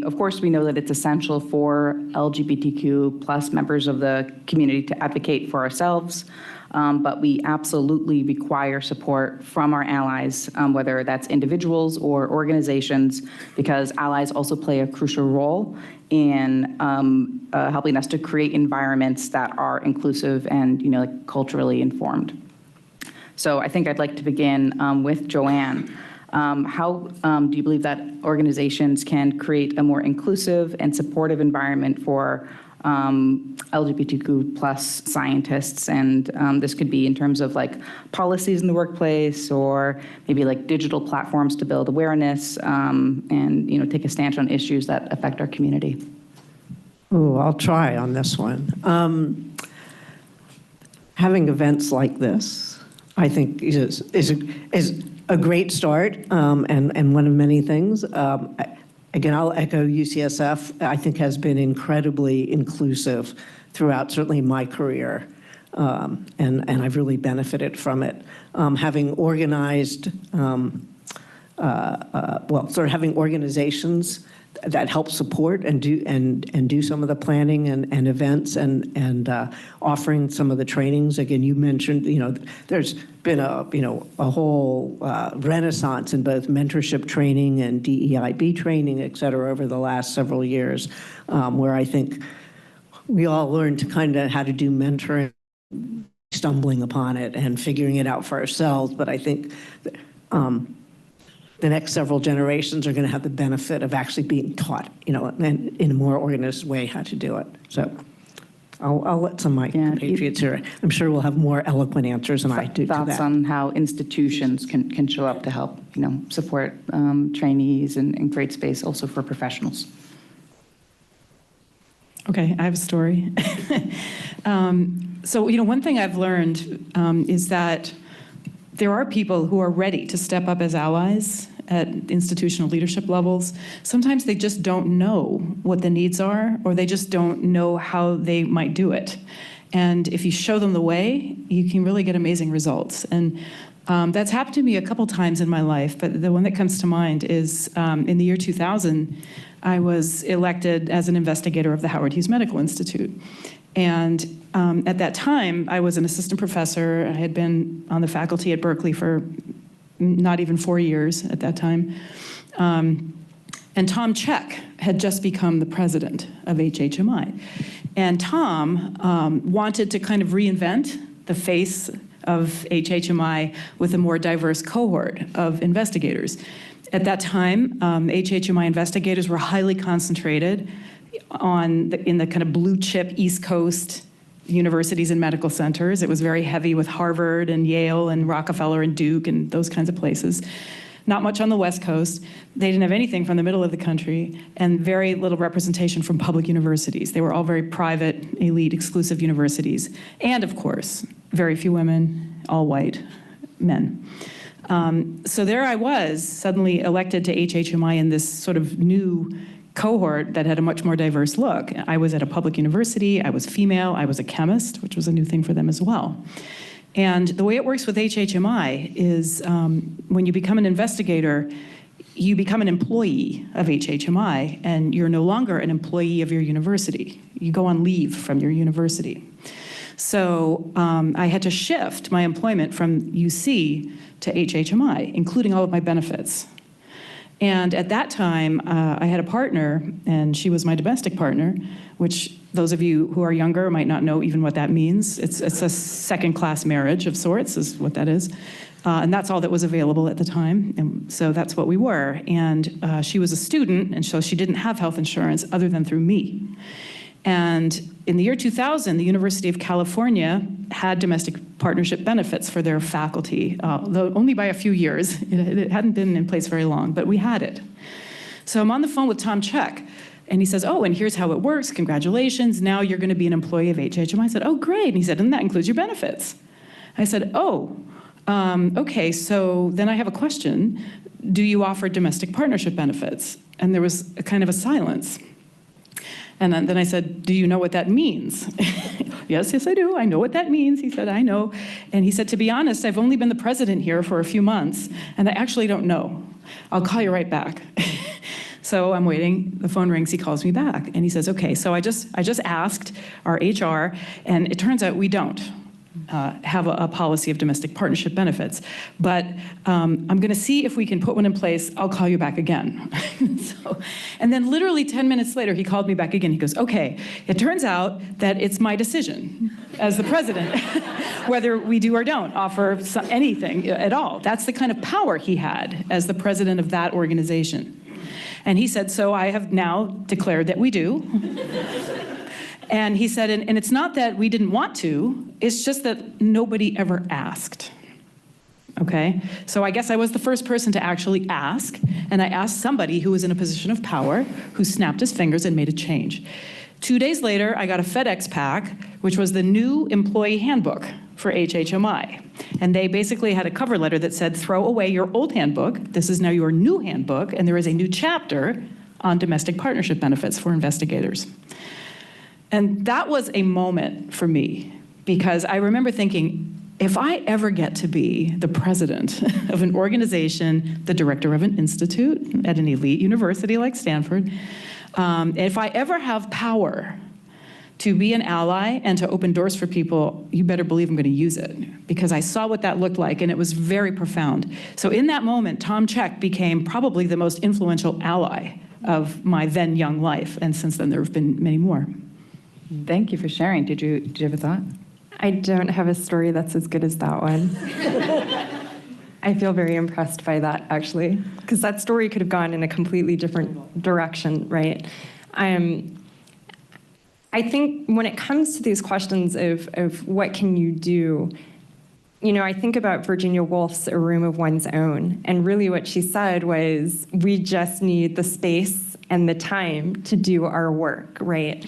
of course, we know that it's essential for LGBTQ plus members of the community to advocate for ourselves, but we absolutely require support from our allies, whether that's individuals or organizations, because allies also play a crucial role in helping us to create environments that are inclusive and culturally informed. So I think I'd like to begin with Joanne. How do you believe that organizations can create a more inclusive and supportive environment for LGBTQ plus scientists? And this could be in terms of like policies in the workplace, or maybe like digital platforms to build awareness and take a stance on issues that affect our community. Oh, I'll try on this one. Having events like this, I think, is a great start, and one of many things. Again, I'll echo UCSF, I think has been incredibly inclusive throughout certainly my career, and I've really benefited from it. Having organized, having organizations that help support and do some of the planning and events and offering some of the trainings. Again, you mentioned, there's been a whole renaissance in both mentorship training and DEIB training, et cetera, over the last several years, where I think we all learned to kind of how to do mentoring, stumbling upon it and figuring it out for ourselves. But I think the next several generations are going to have the benefit of actually being taught, in a more organized way how to do it. So I'll let some of my compatriots here. I'm sure we'll have more eloquent answers than I do to that. Thoughts on how institutions can show up to help, support trainees and create space also for professionals. Okay, I have a story. So, one thing I've learned is that there are people who are ready to step up as allies at institutional leadership levels. Sometimes they just don't know what the needs are, or they just don't know how they might do it. And if you show them the way, you can really get amazing results. And that's happened to me a couple times in my life, but the one that comes to mind is in the year 2000, I was elected as an investigator of the Howard Hughes Medical Institute. And at that time, I was an assistant professor. I had been on the faculty at Berkeley for not even 4 years at that time. And Tom Cech had just become the president of HHMI. And Tom wanted to kind of reinvent the face of HHMI with a more diverse cohort of investigators. At that time, HHMI investigators were highly concentrated in the kind of blue chip East Coast universities and medical centers. It was very heavy with Harvard and Yale and Rockefeller and Duke and those kinds of places. Not much on the West Coast. They didn't have anything from the middle of the country, and very little representation from public universities. They were all very private, elite, exclusive universities. And of course, very few women, all white men. So there I was, suddenly elected to HHMI in this sort of new cohort that had a much more diverse look. I was at a public university, I was female, I was a chemist, which was a new thing for them as well. And the way it works with HHMI is when you become an investigator, you become an employee of HHMI, and you're no longer an employee of your university. You go on leave from your university. So I had to shift my employment from UC to HHMI, including all of my benefits. And at that time, I had a partner, and she was my domestic partner, which those of you who are younger might not know even what that means. It's a second-class marriage of sorts, is what that is. And that's all that was available at the time, and so that's what we were. And she was a student, and so she didn't have health insurance other than through me. And in the year 2000, the University of California had domestic partnership benefits for their faculty, though only by a few years. It hadn't been in place very long, but we had it. So I'm on the phone with Tom Check, and he says, oh, and here's how it works. Congratulations, now you're going to be an employee of HHMI. I said, oh, great. And he said, and that includes your benefits. I said, oh, okay, so then I have a question. Do you offer domestic partnership benefits? And there was a kind of a silence. And then I said, do you know what that means? Yes, I do. I know what that means. He said, I know. And he said, to be honest, I've only been the president here for a few months, and I actually don't know. I'll call you right back. So I'm waiting. The phone rings. He calls me back. And he says, okay, so I just asked our HR, and it turns out we don't have a policy of domestic partnership benefits. But I'm going to see if we can put one in place. I'll call you back again. And then literally 10 minutes later, he called me back again. He goes, okay, it turns out that it's my decision as the president whether we do or don't offer anything at all. That's the kind of power he had as the president of that organization. And he said, so I have now declared that we do. And he said, and it's not that we didn't want to, it's just that nobody ever asked. Okay? So I guess I was the first person to actually ask, and I asked somebody who was in a position of power, who snapped his fingers and made a change. 2 days later, I got a FedEx pack, which was the new employee handbook for HHMI. And they basically had a cover letter that said, throw away your old handbook, this is now your new handbook, and there is a new chapter on domestic partnership benefits for investigators. And that was a moment for me, because I remember thinking, if I ever get to be the president of an organization, the director of an institute at an elite university like Stanford, if I ever have power to be an ally and to open doors for people, you better believe I'm going to use it, because I saw what that looked like, and it was very profound. So in that moment, Tom Check became probably the most influential ally of my then young life, and since then there have been many more. Thank you for sharing. Did you have a thought? I don't have a story that's as good as that one. I feel very impressed by that, actually, because that story could have gone in a completely different direction, right? I think when it comes to these questions of what can you do, I think about Virginia Woolf's A Room of One's Own, and really what she said was, we just need the space and the time to do our work, right?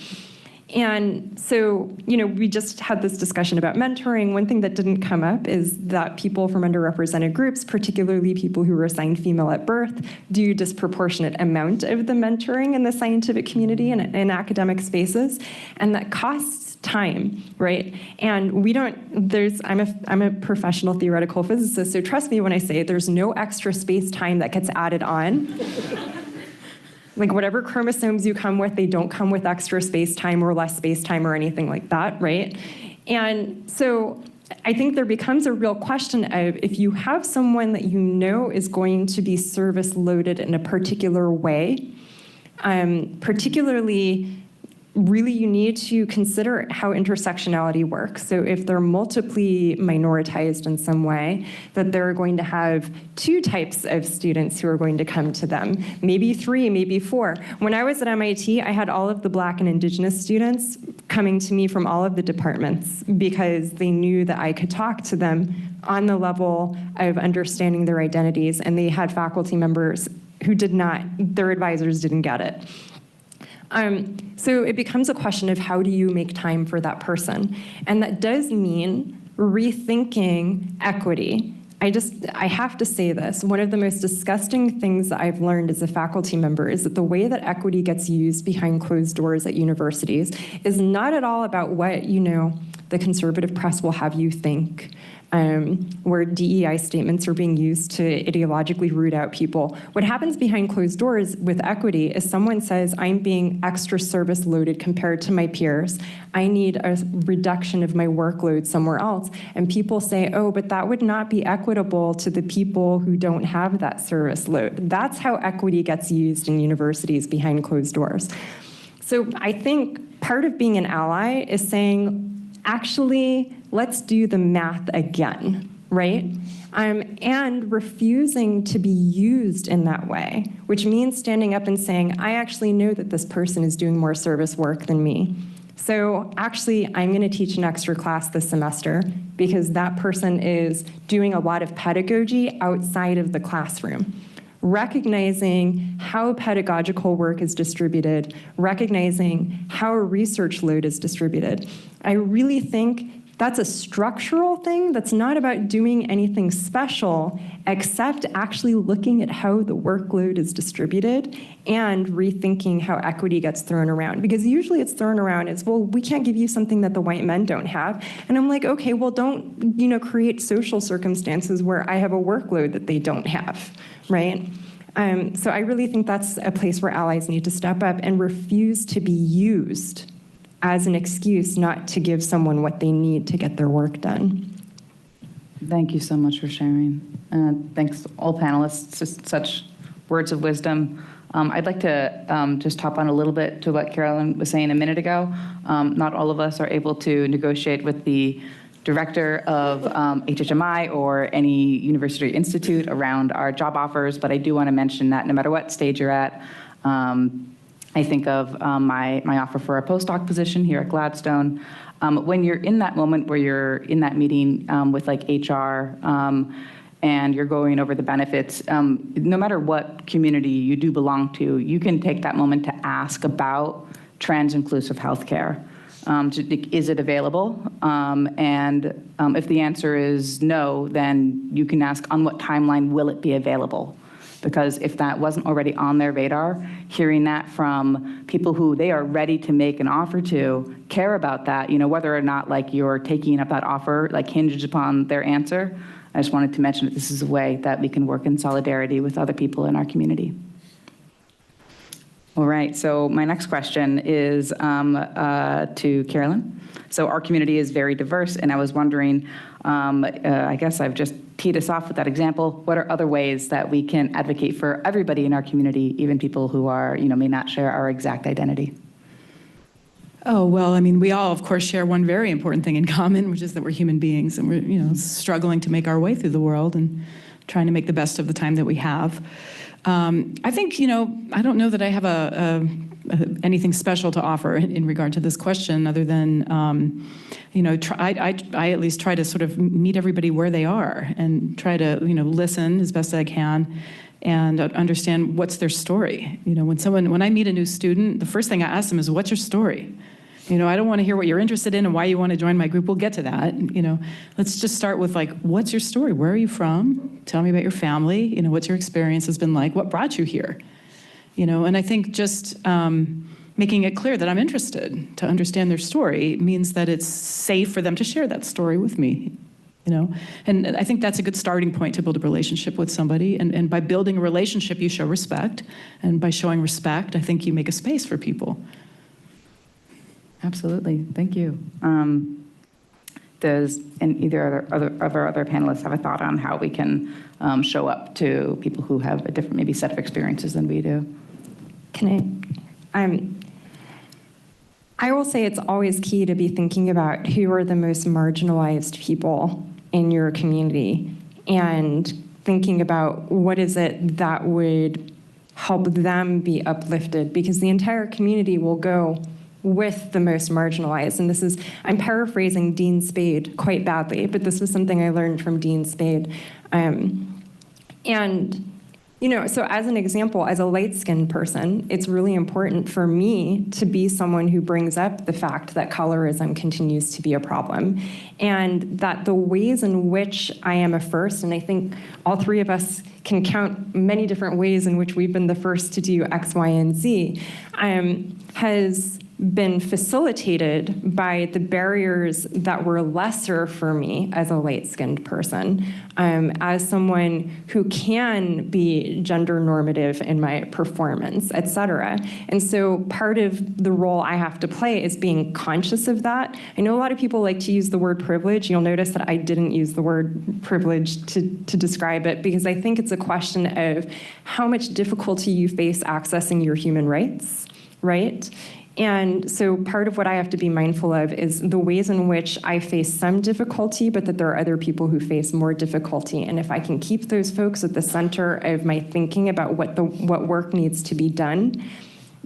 And so, we just had this discussion about mentoring. One thing that didn't come up is that people from underrepresented groups, particularly people who were assigned female at birth, do a disproportionate amount of the mentoring in the scientific community and in academic spaces, and that costs time, right? And I'm a professional theoretical physicist, so trust me when I say there's no extra space time that gets added on. Like whatever chromosomes you come with, they don't come with extra space-time or less space-time or anything like that, right? And so I think there becomes a real question of, if you have someone that you know is going to be service-loaded in a particular way, particularly, really you need to consider how intersectionality works. So if they're multiply minoritized in some way, that they're going to have 2 types of students who are going to come to them, maybe 3, maybe 4. When I was at MIT, I had all of the Black and Indigenous students coming to me from all of the departments, because they knew that I could talk to them on the level of understanding their identities, and they had faculty members who did not, their advisors didn't get it. So it becomes a question of, how do you make time for that person? And that does mean rethinking equity. I have to say this. One of the most disgusting things that I've learned as a faculty member is that the way that equity gets used behind closed doors at universities is not at all about what, the conservative press will have you think, where DEI statements are being used to ideologically root out people. What happens behind closed doors with equity is someone says, I'm being extra service loaded compared to my peers. I need a reduction of my workload somewhere else. And people say, oh, but that would not be equitable to the people who don't have that service load. That's how equity gets used in universities behind closed doors. So I think part of being an ally is saying, actually, let's do the math again, right? And refusing to be used in that way, which means standing up and saying, I actually know that this person is doing more service work than me. So actually, I'm going to teach an extra class this semester because that person is doing a lot of pedagogy outside of the classroom. Recognizing how pedagogical work is distributed, recognizing how a research load is distributed. I really think that's a structural thing that's not about doing anything special, except actually looking at how the workload is distributed and rethinking how equity gets thrown around. Because usually it's thrown around as, well, we can't give you something that the white men don't have. And I'm like, okay, well, don't, create social circumstances where I have a workload that they don't have, right? So I really think that's a place where allies need to step up and refuse to be used as an excuse not to give someone what they need to get their work done. Thank you so much for sharing. Thanks to all panelists, just such words of wisdom. I'd like to just hop on a little bit to what Carolyn was saying a minute ago. Not all of us are able to negotiate with the director of HHMI or any university or institute around our job offers, but I do want to mention that no matter what stage you're at, I think of my offer for a postdoc position here at Gladstone. When you're in that moment where you're in that meeting with like HR and you're going over the benefits, no matter what community you do belong to, you can take that moment to ask about trans-inclusive healthcare. Is it available? And if the answer is no, then you can ask on what timeline will it be available? Because if that wasn't already on their radar, hearing that from people who they are ready to make an offer to care about that, whether or not like you're taking up that offer like hinges upon their answer. I just wanted to mention that this is a way that we can work in solidarity with other people in our community. All right, so my next question is to Carolyn. So our community is very diverse, and I was wondering, I guess I've just teed us off with that example. What are other ways that we can advocate for everybody in our community, even people who are, may not share our exact identity? Oh, well, I mean, we all, of course, share one very important thing in common, which is that we're human beings, and we're, struggling to make our way through the world and trying to make the best of the time that we have. I think, I don't know that I have anything special to offer in regard to this question, other than, I at least try to sort of meet everybody where they are and try to, listen as best I can and understand what's their story. When I meet a new student, the first thing I ask them is, what's your story? I don't want to hear what you're interested in and why you want to join my group. We'll get to that. Let's just start with what's your story? Where are you from? Tell me about your family. What's your experience has been like? What brought you here? And I think just making it clear that I'm interested to understand their story means that it's safe for them to share that story with me. And I think that's a good starting point to build a relationship with somebody. And by building a relationship, you show respect. And by showing respect, I think you make a space for people. Absolutely, thank you. Does either of our other panelists have a thought on how we can show up to people who have a different maybe set of experiences than we do? I will say it's always key to be thinking about who are the most marginalized people in your community and thinking about what is it that would help them be uplifted, because the entire community will go with the most marginalized. And I'm paraphrasing Dean Spade quite badly, but this was something I learned from Dean Spade. So as an example, as a light-skinned person, it's really important for me to be someone who brings up the fact that colorism continues to be a problem, and that the ways in which I am a first, and I think all three of us can count many different ways in which we've been the first to do X, Y, and Z, has been facilitated by the barriers that were lesser for me as a light-skinned person, as someone who can be gender normative in my performance, et cetera. And so part of the role I have to play is being conscious of that. I know a lot of people like to use the word privilege. You'll notice that I didn't use the word privilege to describe it, because I think it's a question of how much difficulty you face accessing your human rights, right? And so part of what I have to be mindful of is the ways in which I face some difficulty, but that there are other people who face more difficulty. And if I can keep those folks at the center of my thinking about what work needs to be done,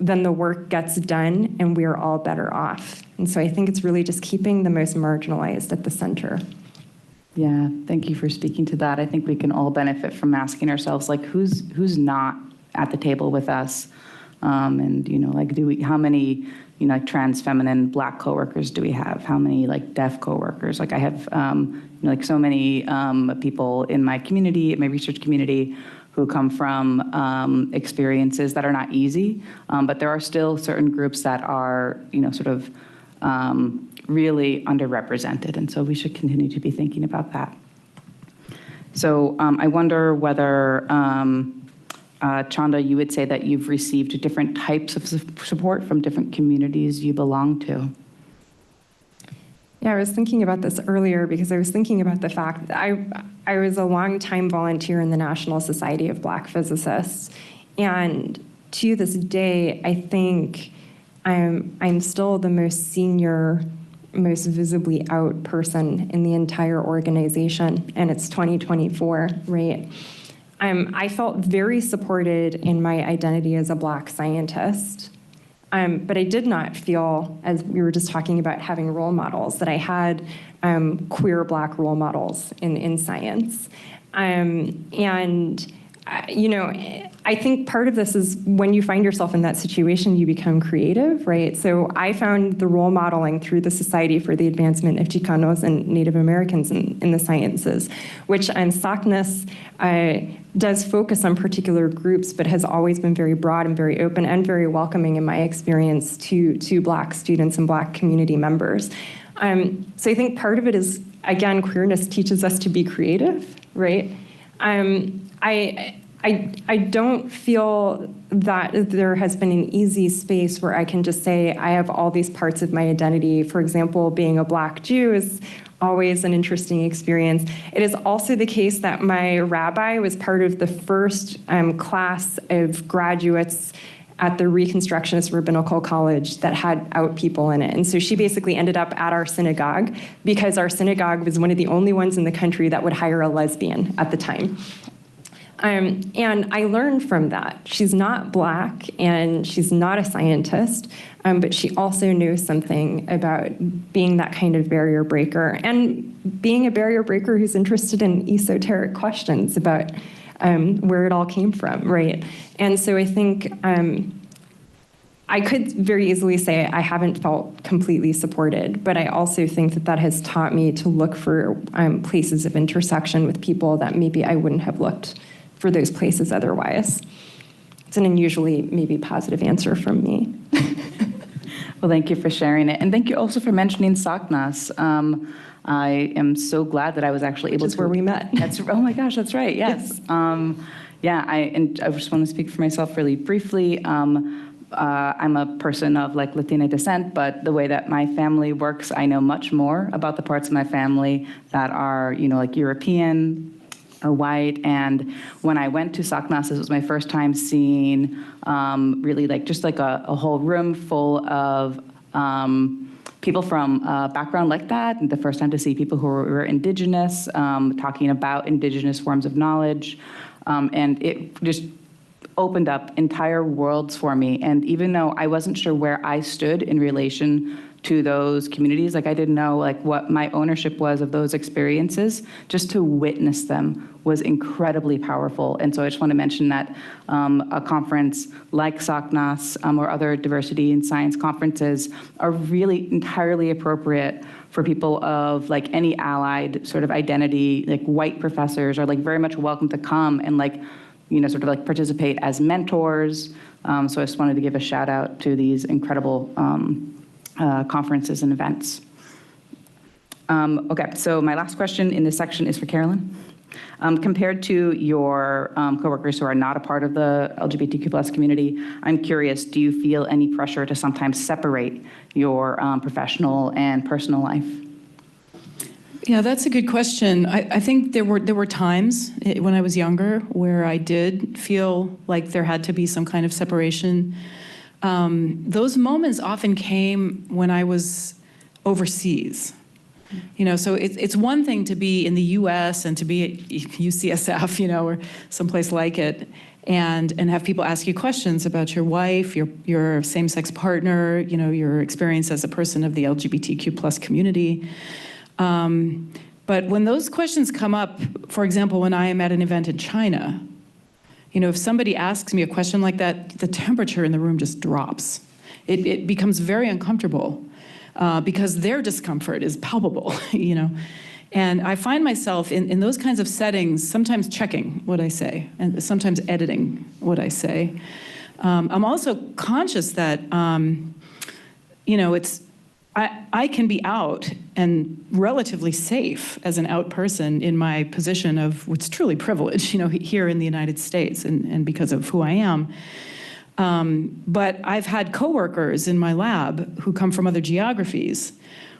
then the work gets done and we're all better off. And so I think it's really just keeping the most marginalized at the center. Yeah, thank you for speaking to that. I think we can all benefit from asking ourselves, like, who's not at the table with us? And, like, how many, like, trans, feminine, Black coworkers do we have? How many, like, deaf coworkers? Like, I have, like, so many people in my community, my research community, who come from experiences that are not easy, but there are still certain groups that are, sort of really underrepresented, and so we should continue to be thinking about that. So I wonder whether, Chanda, you would say that you've received different types of support from different communities you belong to. Yeah, I was thinking about this earlier because I was thinking about the fact that I was a long-time volunteer in the National Society of Black Physicists, and to this day, I think I'm still the most senior, most visibly out person in the entire organization, and it's 2024, right? I felt very supported in my identity as a Black scientist. But I did not feel, as we were just talking about having role models, that I had queer Black role models in science. I think part of this is when you find yourself in that situation, you become creative, right? So I found the role modeling through the Society for the Advancement of Chicanos and Native Americans in the sciences, which SACNAS does focus on particular groups, but has always been very broad and very open and very welcoming in my experience to Black students and Black community members. So I think part of it is, again, queerness teaches us to be creative, right? I don't feel that there has been an easy space where I can just say I have all these parts of my identity. For example, being a Black Jew is always an interesting experience. It is also the case that my rabbi was part of the first class of graduates at the Reconstructionist Rabbinical College that had out people in it. And so she basically ended up at our synagogue because our synagogue was one of the only ones in the country that would hire a lesbian at the time. And I learned from that. She's not Black and she's not a scientist, but she also knows something about being that kind of barrier breaker and being a barrier breaker who's interested in esoteric questions about where it all came from, right? And so I think I could very easily say I haven't felt completely supported, but I also think that has taught me to look for places of intersection with people that maybe I wouldn't have looked for those places otherwise. It's an unusually maybe positive answer from me. Well, thank you for sharing it. And thank you also for mentioning SACNAS. I am so glad that I was actually able to. Which is where we met. Oh my gosh, that's right, yes. Yeah, I just want to speak for myself really briefly. I'm a person of Latina descent, but the way that my family works, I know much more about the parts of my family that are, European or white. And when I went to SACNAS, it was my first time seeing really a whole room full of people from a background like that, and the first time to see people who were Indigenous, talking about Indigenous forms of knowledge. And it just opened up entire worlds for me. And even though I wasn't sure where I stood in relation to those communities, I didn't know what my ownership was of those experiences, just to witness them was incredibly powerful. And so I just want to mention that a conference like SACNAS or other diversity in science conferences are really entirely appropriate for people of any allied sort of identity. White professors are very much welcome to come and participate as mentors. So I just wanted to give a shout out to these incredible conferences and events. Okay, so my last question in this section is for Carolyn. Compared to your coworkers who are not a part of the LGBTQ+ community, I'm curious, do you feel any pressure to sometimes separate your professional and personal life? Yeah, that's a good question. I think there were times when I was younger where I did feel like there had to be some kind of separation. Those moments often came when I was overseas. So it's one thing to be in the U.S. and to be at UCSF, or someplace like it, and have people ask you questions about your wife, your same-sex partner, your experience as a person of the LGBTQ plus community. But when those questions come up, for example, when I am at an event in China, if somebody asks me a question like that, the temperature in the room just drops. It becomes very uncomfortable because their discomfort is palpable, And I find myself in those kinds of settings sometimes checking what I say and sometimes editing what I say. I'm also conscious that, I can be out and relatively safe as an out person in my position of what's truly privilege, here in the United States and because of who I am. But I've had coworkers in my lab who come from other geographies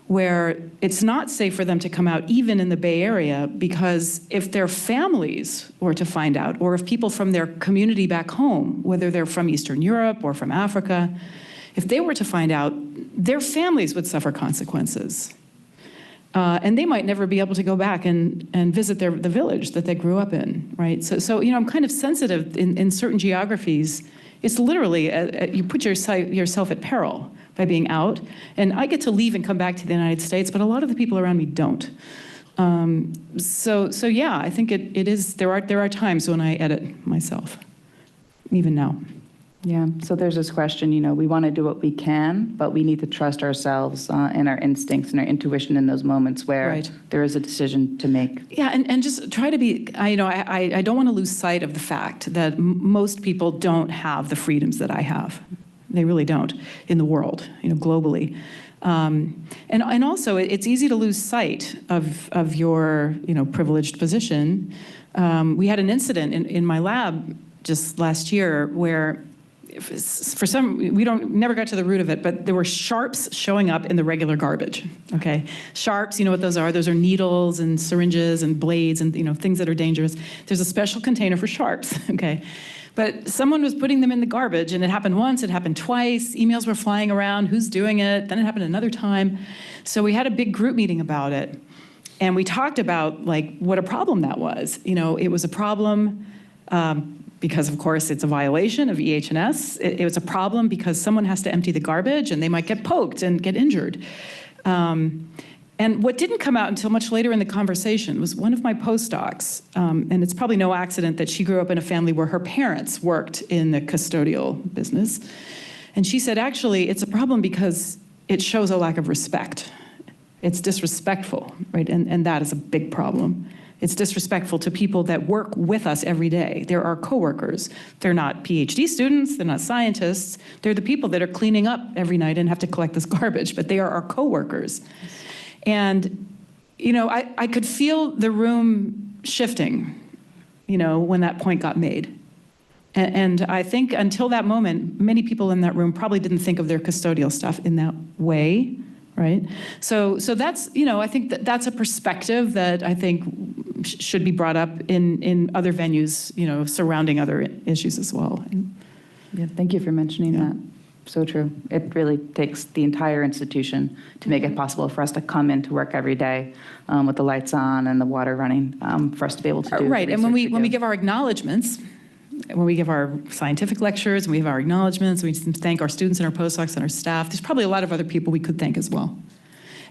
where it's not safe for them to come out even in the Bay Area, because if their families were to find out, or if people from their community back home, whether they're from Eastern Europe or from Africa, if they were to find out, their families would suffer consequences. And they might never be able to go back and visit the village that they grew up in, right? So I'm kind of sensitive in certain geographies. It's literally, you put yourself at peril by being out. And I get to leave and come back to the United States, but a lot of the people around me don't. So yeah, I think it is, there are times when I edit myself, even now. Yeah, so there's this question, we want to do what we can, but we need to trust ourselves and our instincts and our intuition in those moments where Right. there is a decision to make. Yeah, and just try to be, I don't want to lose sight of the fact that most people don't have the freedoms that I have. They really don't in the world, globally. And also, it's easy to lose sight of your, privileged position. We had an incident in my lab just last year where for some, we never got to the root of it, but there were sharps showing up in the regular garbage, okay? Sharps, you know what those are? Those are needles and syringes and blades and, things that are dangerous. There's a special container for sharps, okay? But someone was putting them in the garbage, and it happened once, it happened twice, emails were flying around, who's doing it? Then it happened another time. So we had a big group meeting about it, and we talked about, what a problem that was. It was a problem because, of course, it's a violation of EH&S. It was a problem because someone has to empty the garbage, and they might get poked and get injured. And what didn't come out until much later in the conversation was one of my postdocs, and it's probably no accident that she grew up in a family where her parents worked in the custodial business. And she said, actually, it's a problem because it shows a lack of respect. It's disrespectful, right? And that is a big problem. It's disrespectful to people that work with us every day. They're our coworkers. They're not PhD students, they're not scientists. They're the people that are cleaning up every night and have to collect this garbage, but they are our coworkers. And, I could feel the room shifting, when that point got made. And I think until that moment, many people in that room probably didn't think of their custodial stuff in that way, right? So that's, I think that's a perspective that I think should be brought up in other venues, surrounding other issues as well. Yeah, thank you for mentioning that. So true. It really takes the entire institution to make it possible for us to come into work every day with the lights on and the water running for us to be able to do right. the And when research we give our acknowledgements, when we give our scientific lectures and we have our acknowledgements, we thank our students and our postdocs and our staff. There's probably a lot of other people we could thank as well.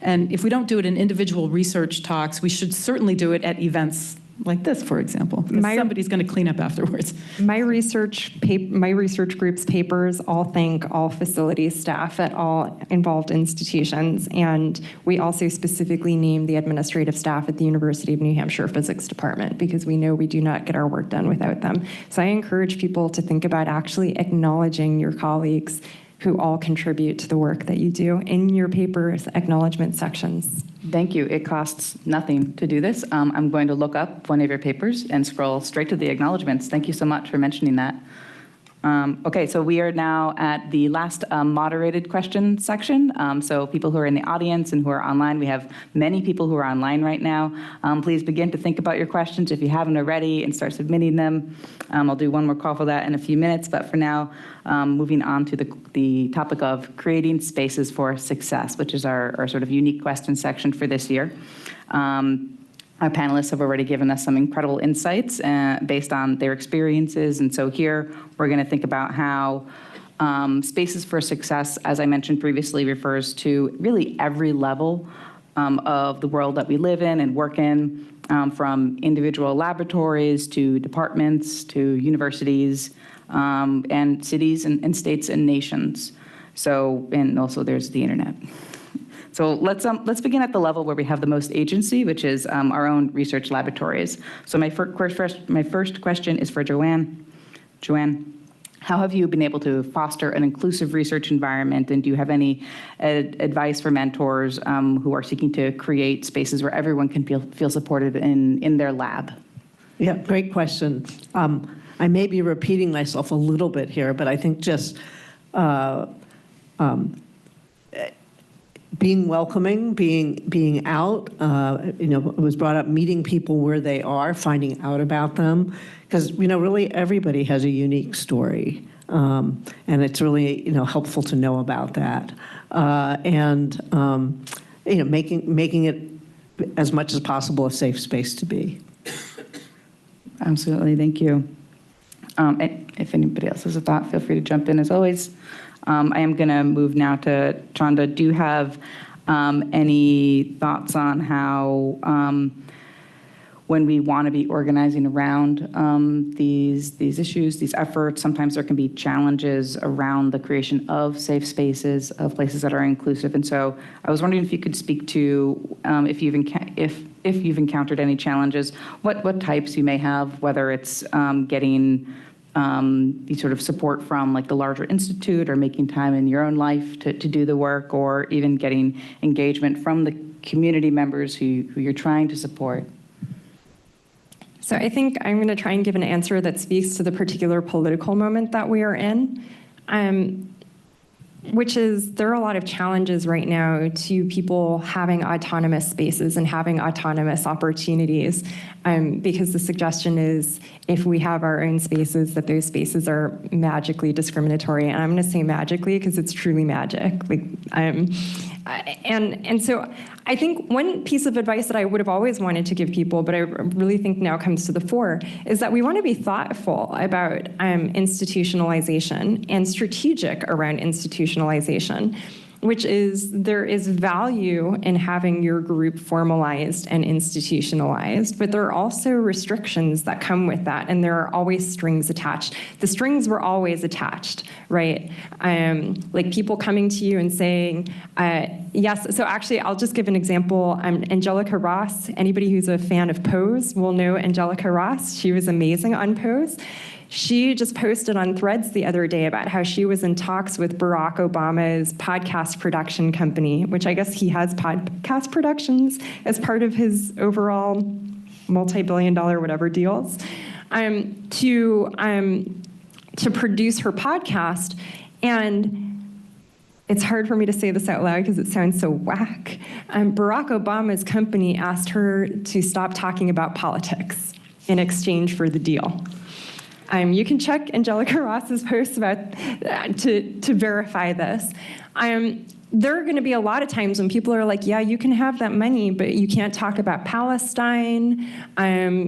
And if we don't do it in individual research talks, we should certainly do it at events like this, for example, because somebody's going to clean up afterwards. My research group's papers all thank all facilities staff at all involved institutions, and we also specifically name the administrative staff at the University of New Hampshire Physics Department because we know we do not get our work done without them. So I encourage people to think about actually acknowledging your colleagues who all contribute to the work that you do in your paper's acknowledgement sections. Thank you. It costs nothing to do this. I'm going to look up one of your papers and scroll straight to the acknowledgements. Thank you so much for mentioning that. Okay, so we are now at the last moderated question section. So people who are in the audience and who are online, we have many people who are online right now. Please begin to think about your questions if you haven't already and start submitting them. I'll do one more call for that in a few minutes, but for now, moving on to the topic of creating spaces for success, which is our sort of unique question section for this year. Our panelists have already given us some incredible insights based on their experiences. And so here we're going to think about how Spaces for Success, as I mentioned previously, refers to really every level of the world that we live in and work in, from individual laboratories to departments to universities and cities and states and nations. So, and also there's the internet. So let's begin at the level where we have the most agency, which is our own research laboratories. So my first question is for Joanne. Joanne, how have you been able to foster an inclusive research environment, and do you have any advice for mentors who are seeking to create spaces where everyone can feel supported in their lab? Yeah, great question. I may be repeating myself a little bit here, but I think just being welcoming, being out, it was brought up, meeting people where they are, finding out about them, because really everybody has a unique story, and it's really helpful to know about that, and making it as much as possible a safe space to be. Absolutely, thank you. And if anybody else has a thought, feel free to jump in as always. I am going to move now to Chanda. Do you have any thoughts on how, when we want to be organizing around these issues, these efforts, sometimes there can be challenges around the creation of safe spaces, of places that are inclusive. And so I was wondering if you could speak to if you've encountered any challenges, what types you may have, whether it's getting the sort of support from like the larger institute, or making time in your own life to do the work, or even getting engagement from the community members who you're trying to support. So I think I'm going to try and give an answer that speaks to the particular political moment that we are in, which is there are a lot of challenges right now to people having autonomous spaces and having autonomous opportunities, because the suggestion is if we have our own spaces, that those spaces are magically discriminatory. And I'm going to say magically because it's truly magic. And so I think one piece of advice that I would have always wanted to give people, but I really think now comes to the fore, is that we want to be thoughtful about institutionalization and strategic around institutionalization, which is there is value in having your group formalized and institutionalized, but there are also restrictions that come with that, and there are always strings attached. The strings were always attached, right? Like people coming to you and saying, yes, so actually I'll just give an example. Angelica Ross, anybody who's a fan of Pose will know Angelica Ross. She was amazing on Pose. She just posted on Threads the other day about how she was in talks with Barack Obama's podcast production company, which I guess he has podcast productions as part of his overall multi-billion-dollar whatever deals, to produce her podcast. And it's hard for me to say this out loud because it sounds so whack. Barack Obama's company asked her to stop talking about politics in exchange for the deal. You can check Angelica Ross's posts about to verify this. There are going to be a lot of times when people are like, yeah, you can have that money, but you can't talk about Palestine.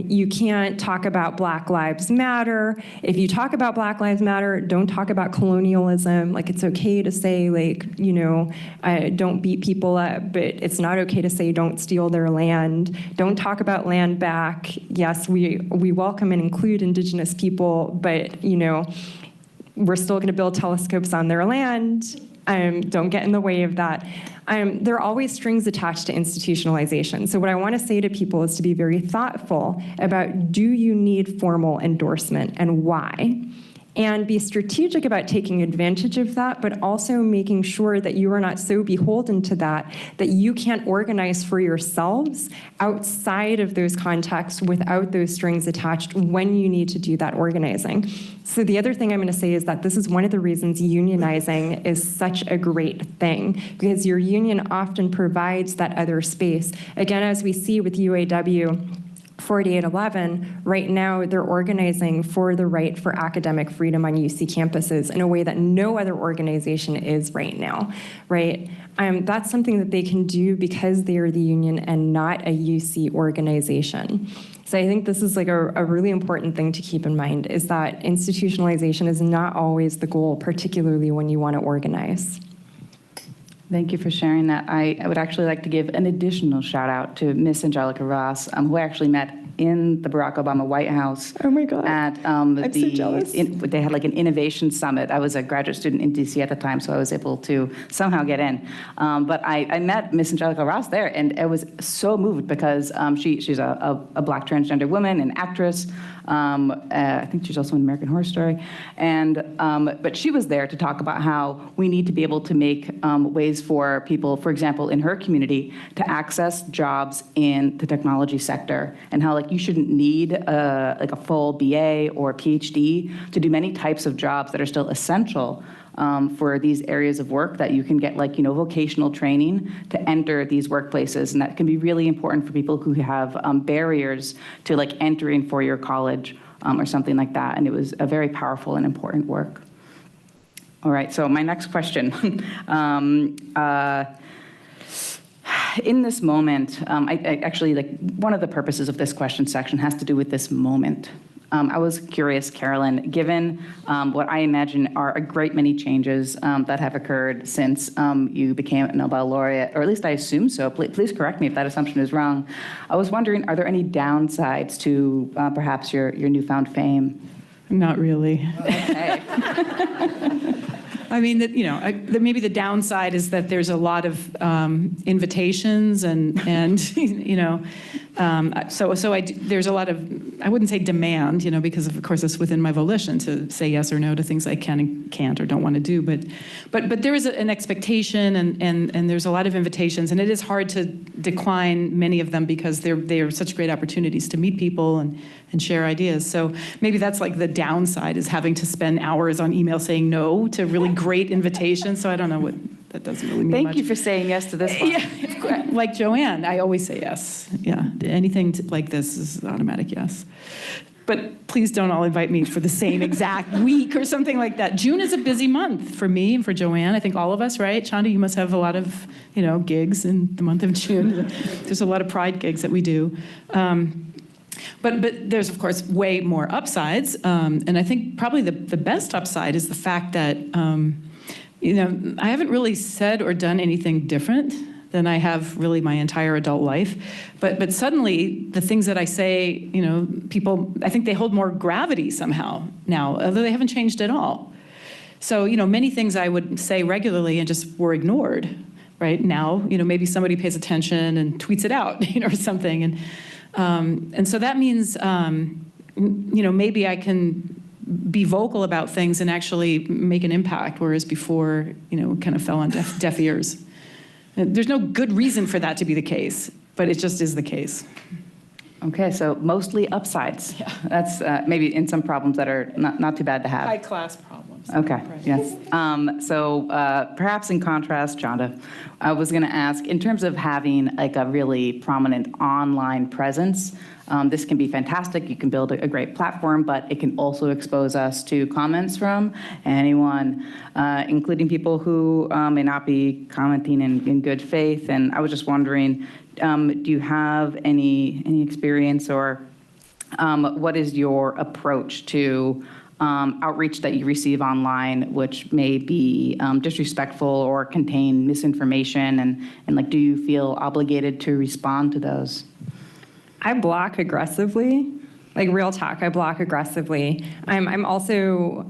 You can't talk about Black Lives Matter. If you talk about Black Lives Matter, don't talk about colonialism. Like, it's okay to say, like, don't beat people up, but it's not okay to say don't steal their land. Don't talk about land back. Yes, we welcome and include Indigenous people, but, we're still going to build telescopes on their land. Don't get in the way of that. There are always strings attached to institutionalization. So what I want to say to people is to be very thoughtful about, do you need formal endorsement and why? And be strategic about taking advantage of that, but also making sure that you are not so beholden to that you can't organize for yourselves outside of those contexts without those strings attached when you need to do that organizing. So the other thing I'm going to say is that this is one of the reasons unionizing is such a great thing, because your union often provides that other space. Again, as we see with UAW, 4811, right now they're organizing for the right for academic freedom on UC campuses in a way that no other organization is right now, right? That's something that they can do because they are the union and not a UC organization. So I think this is like a really important thing to keep in mind, is that institutionalization is not always the goal, particularly when you want to organize. Thank you for sharing that. I would actually like to give an additional shout out to Miss Angelica Ross, who I actually met in the Barack Obama White House. Oh my God. At I'm so jealous. They had like an innovation summit. I was a graduate student in DC at the time, so I was able to somehow get in. But I met Miss Angelica Ross there, and I was so moved because she's a Black transgender woman, an actress. I think she's also in American Horror Story. But she was there to talk about how we need to be able to make ways for people, for example, in her community, to access jobs in the technology sector, and how like you shouldn't need like a full BA or PhD to do many types of jobs that are still essential for these areas of work, that you can get like, vocational training to enter these workplaces. And that can be really important for people who have barriers to like entering four-year college or something like that. And it was a very powerful and important work. All right, so my next question. In this moment, I actually, like, one of the purposes of this question section has to do with this moment. I was curious, Carolyn, given what I imagine are a great many changes that have occurred since you became a Nobel laureate, or at least I assume so. Please correct me if that assumption is wrong. I was wondering, are there any downsides to perhaps your newfound fame? Not really. Okay. I mean, that maybe the downside is that there's a lot of invitations and there's a lot of, I wouldn't say demand, because of course it's within my volition to say yes or no to things I can and can't or don't want to do, but there is an expectation and there's a lot of invitations, and it is hard to decline many of them because they are such great opportunities to meet people and share ideas. So maybe that's like the downside, is having to spend hours on email saying no to really great invitations. So I don't know what that doesn't really mean much. Thank you for saying yes to this one. Yeah, like Joanne, I always say yes. Yeah, anything like this is automatic yes. But please don't all invite me for the same exact week or something like that. June is a busy month for me and for Joanne. I think all of us, right? Chanda, you must have a lot of, gigs in the month of June. There's a lot of pride gigs that we do. But there's, of course, way more upsides. And I think probably the best upside is the fact that, I haven't really said or done anything different than I have really my entire adult life. But suddenly, the things that I say, people, I think they hold more gravity somehow now, although they haven't changed at all. So, many things I would say regularly and just were ignored, right? Now, maybe somebody pays attention and tweets it out, or something. And so that means, maybe I can be vocal about things and actually make an impact, whereas before, kind of fell on deaf ears. There's no good reason for that to be the case, but it just is the case. Okay, so mostly upsides. Yeah. That's maybe in some problems that are not too bad to have. High-class problems. Okay, Right. yes. So perhaps in contrast, Chanda, I was going to ask, in terms of having like a really prominent online presence, this can be fantastic. You can build a great platform, but it can also expose us to comments from anyone, including people who may not be commenting in good faith. And I was just wondering, do you have any experience, or what is your approach to outreach that you receive online, which may be disrespectful or contain misinformation, and like, do you feel obligated to respond to those? I block aggressively, like real talk. I block aggressively. I'm so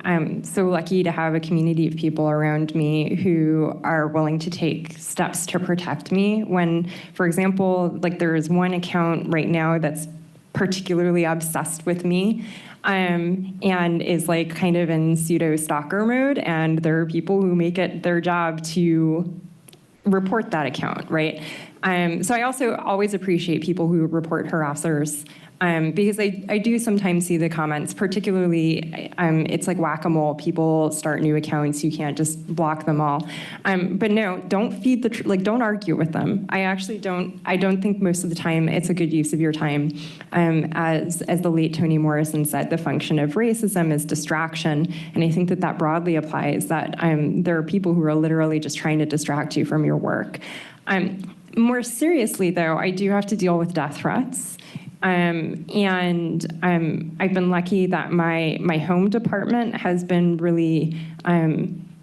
lucky to have a community of people around me who are willing to take steps to protect me. When, for example, like there is one account right now that's particularly obsessed with me, and is like kind of in pseudo stalker mode, and there are people who make it their job to report that account, right? So I also always appreciate people who report harassers, Because I do sometimes see the comments, particularly it's like whack-a-mole. People start new accounts, you can't just block them all. But no, don't feed the, don't argue with them. I don't think most of the time it's a good use of your time. As the late Toni Morrison said, the function of racism is distraction. And I think that broadly applies, that there are people who are literally just trying to distract you from your work. More seriously, though, I do have to deal with death threats. I've been lucky that my home department has been really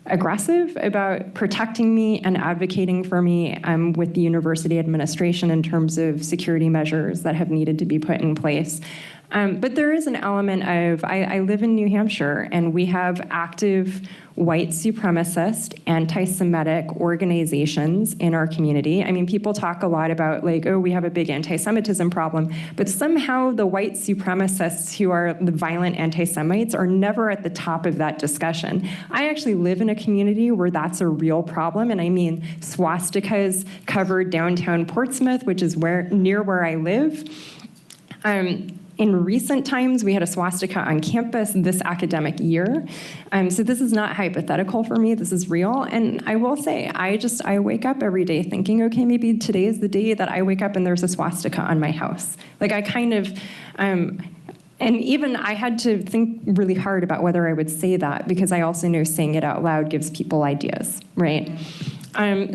aggressive about protecting me and advocating for me with the university administration in terms of security measures that have needed to be put in place. But there is an element of, I live in New Hampshire, and we have active white supremacist, anti-Semitic organizations in our community. I mean, people talk a lot about we have a big anti-Semitism problem, but somehow the white supremacists who are the violent anti-Semites are never at the top of that discussion. I actually live in a community where that's a real problem, and I mean, swastikas covered downtown Portsmouth, which is near where I live. In recent times, we had a swastika on campus this academic year. So this is not hypothetical for me, this is real. And I will say, I wake up every day thinking, okay, maybe today is the day that I wake up and there's a swastika on my house. And even I had to think really hard about whether I would say that, because I also know saying it out loud gives people ideas, right?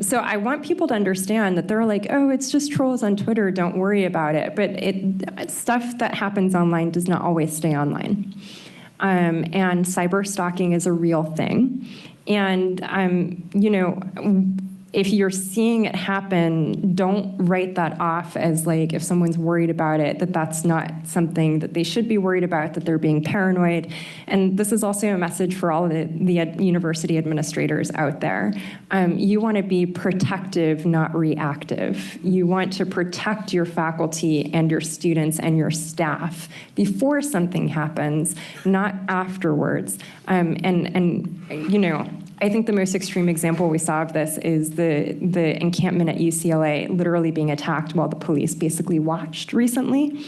So I want people to understand that they're like, oh, it's just trolls on Twitter, don't worry about it. But stuff that happens online does not always stay online. And cyber stalking is a real thing. And, if you're seeing it happen, don't write that off as if someone's worried about it, that's not something that they should be worried about, that they're being paranoid. And this is also a message for all of the university administrators out there. You want to be protective, not reactive. You want to protect your faculty and your students and your staff before something happens, not afterwards. I think the most extreme example we saw of this is the encampment at UCLA literally being attacked while the police basically watched recently.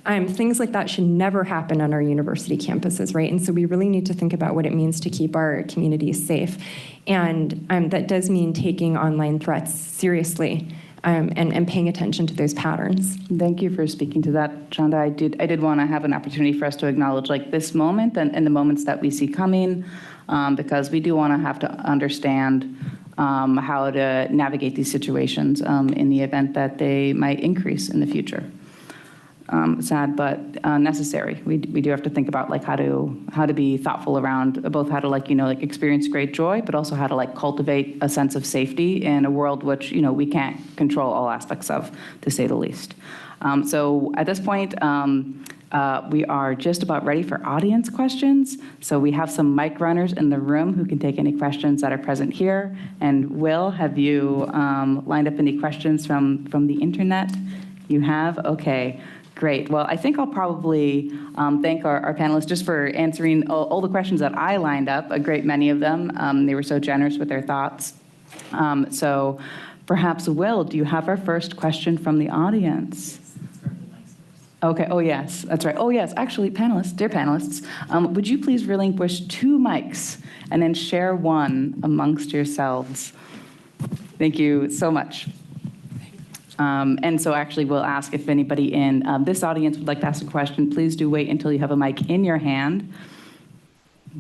Things like that should never happen on our university campuses, right? And so we really need to think about what it means to keep our communities safe. And that does mean taking online threats seriously and paying attention to those patterns. Thank you for speaking to that, Chanda. I did want to have an opportunity for us to acknowledge this moment and the moments that we see coming, because we do want to have to understand how to navigate these situations in the event that they might increase in the future. Sad, but necessary. We do have to think about how to be thoughtful around both how to experience great joy, but also how to cultivate a sense of safety in a world which we can't control all aspects of, to say the least. So at this point, we are just about ready for audience questions. So we have some mic runners in the room who can take any questions that are present here. And Will, have you lined up any questions from the internet? You have? Okay. Great. Well, I think I'll probably thank our panelists just for answering all the questions that I lined up, a great many of them. They were so generous with their thoughts. So perhaps, Will, do you have our first question from the audience? Okay. Oh, yes. That's right. Oh, yes. Actually, panelists, dear panelists, would you please relinquish 2 mics and then share one amongst yourselves? Thank you so much. And so actually we'll ask if anybody in this audience would like to ask a question. Please do wait until you have a mic in your hand,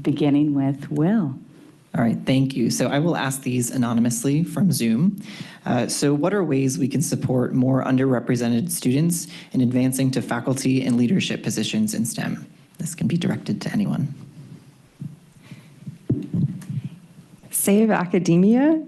beginning with Will. All right, thank you. So I will ask these anonymously from Zoom. So what are ways we can support more underrepresented students in advancing to faculty and leadership positions in STEM? This can be directed to anyone. Save academia?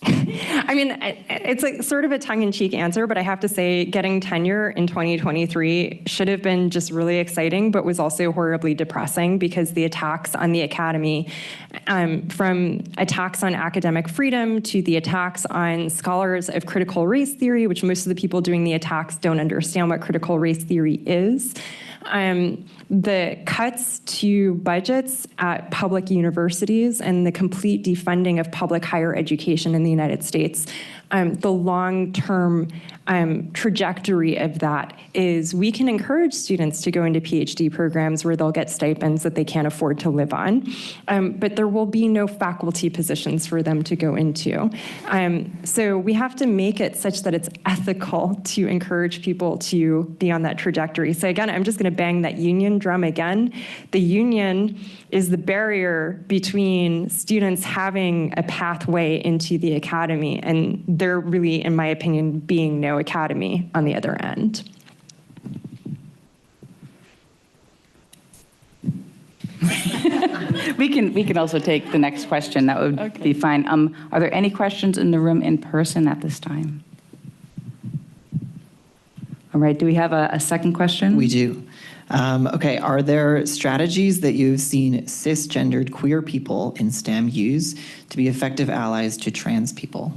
I mean, it's sort of a tongue-in-cheek answer, but I have to say getting tenure in 2023 should have been just really exciting, but was also horribly depressing because the attacks on the academy, from attacks on academic freedom to the attacks on scholars of critical race theory, which most of the people doing the attacks don't understand what critical race theory is. The cuts to budgets at public universities and the complete defunding of public higher education in the United States the long-term trajectory of that is we can encourage students to go into PhD programs where they'll get stipends that they can't afford to live on, but there will be no faculty positions for them to go into. So we have to make it such that it's ethical to encourage people to be on that trajectory. So again, I'm just going to bang that union drum again. The union is the barrier between students having a pathway into the academy, and there really, in my opinion, being no academy on the other end. We can also take the next question. That would be fine. Are there any questions in the room in person at this time? All right, do we have a second question? We do. Okay, are there strategies that you've seen cisgendered queer people in STEM use to be effective allies to trans people?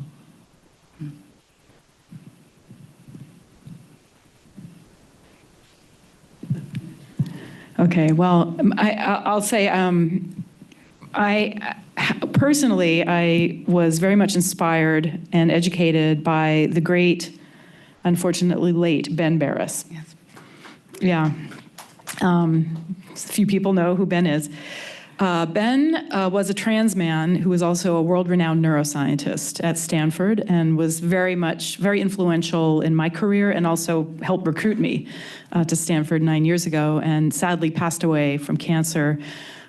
Okay, well, I'll say personally, I was very much inspired and educated by the great, unfortunately late, Ben Barres. Yes. Yeah. Few people know who Ben is. Ben was a trans man who was also a world-renowned neuroscientist at Stanford and was very influential in my career and also helped recruit me to Stanford 9 years ago, and sadly passed away from cancer.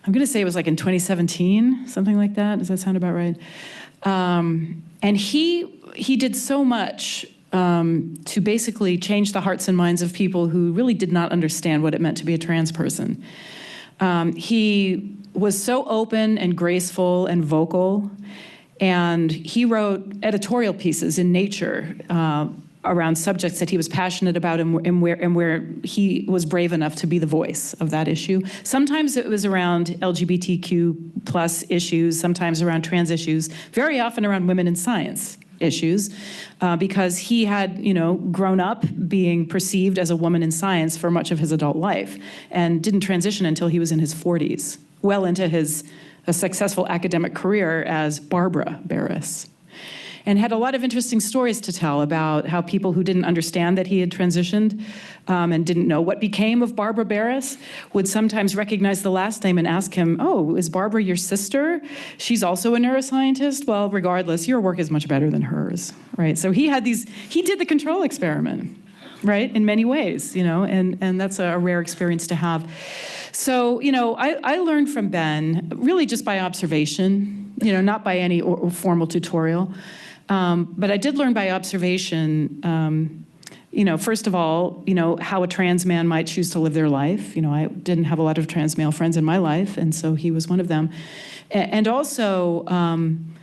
I'm going to say it was like in 2017, something like that. Does that sound about right? And he did so much to basically change the hearts and minds of people who really did not understand what it meant to be a trans person. He was so open and graceful and vocal, and he wrote editorial pieces in Nature around subjects that he was passionate about and where he was brave enough to be the voice of that issue. Sometimes it was around LGBTQ plus issues, sometimes around trans issues, very often around women in science issues, because he had, grown up being perceived as a woman in science for much of his adult life and didn't transition until he was in his 40s, well into a successful academic career as Barbara Barres, and had a lot of interesting stories to tell about how people who didn't understand that he had transitioned and didn't know what became of Barbara Barres would sometimes recognize the last name and ask him, "Oh, is Barbara your sister? She's also a neuroscientist? Well, regardless, your work is much better than hers," right? So he did the control experiment, right, in many ways, and that's a rare experience to have. So, I learned from Ben really just by observation, not by any formal tutorial. But I did learn by observation, first of all, how a trans man might choose to live their life. I didn't have a lot of trans male friends in my life, and so he was one of them. And also,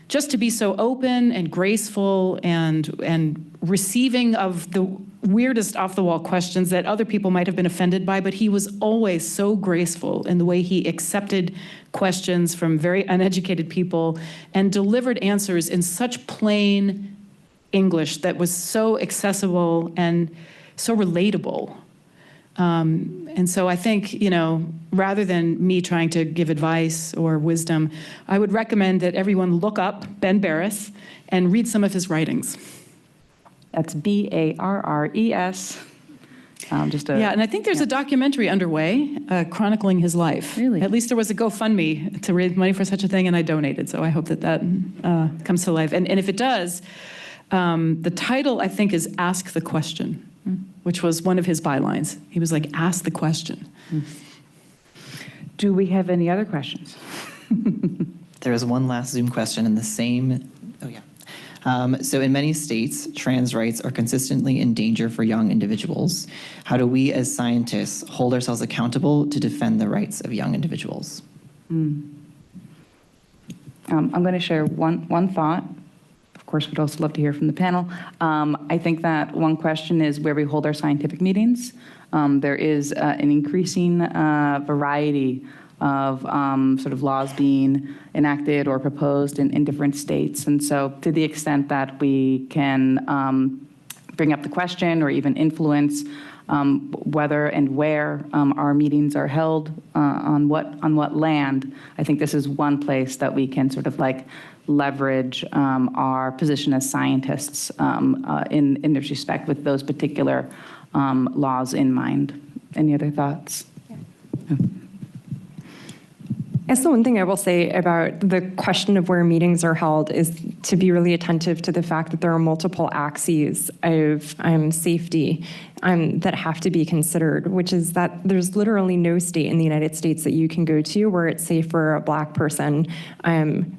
just to be so open and graceful and receiving of the weirdest off-the-wall questions that other people might have been offended by, but he was always so graceful in the way he accepted questions from very uneducated people and delivered answers in such plain English that was so accessible and so relatable. And so I think, rather than me trying to give advice or wisdom, I would recommend that everyone look up Ben Barres and read some of his writings. That's Barres. Yeah, and I think there's a documentary underway chronicling his life. Really? At least there was a GoFundMe to raise money for such a thing, and I donated, so I hope that comes to life. And if it does, the title, I think, is Ask the Question, which was one of his bylines. He was like, ask the question. Do we have any other questions? There is one last Zoom question in the same, so in many states, trans rights are consistently in danger for young individuals. How do we as scientists hold ourselves accountable to defend the rights of young individuals? I'm going to share one thought. Of course, we'd also love to hear from the panel. I think that one question is where we hold our scientific meetings. There is an increasing variety of sort of laws being enacted or proposed in different states. And so to the extent that we can bring up the question or even influence whether and where our meetings are held on what land, I think this is one place that we can sort of like leverage our position as scientists in this respect with those particular laws in mind. Any other thoughts? Yeah. That's the one thing I will say about the question of where meetings are held is to be really attentive to the fact that there are multiple axes of safety that have to be considered, which is that there's literally no state in the United States that you can go to where it's safe for a Black person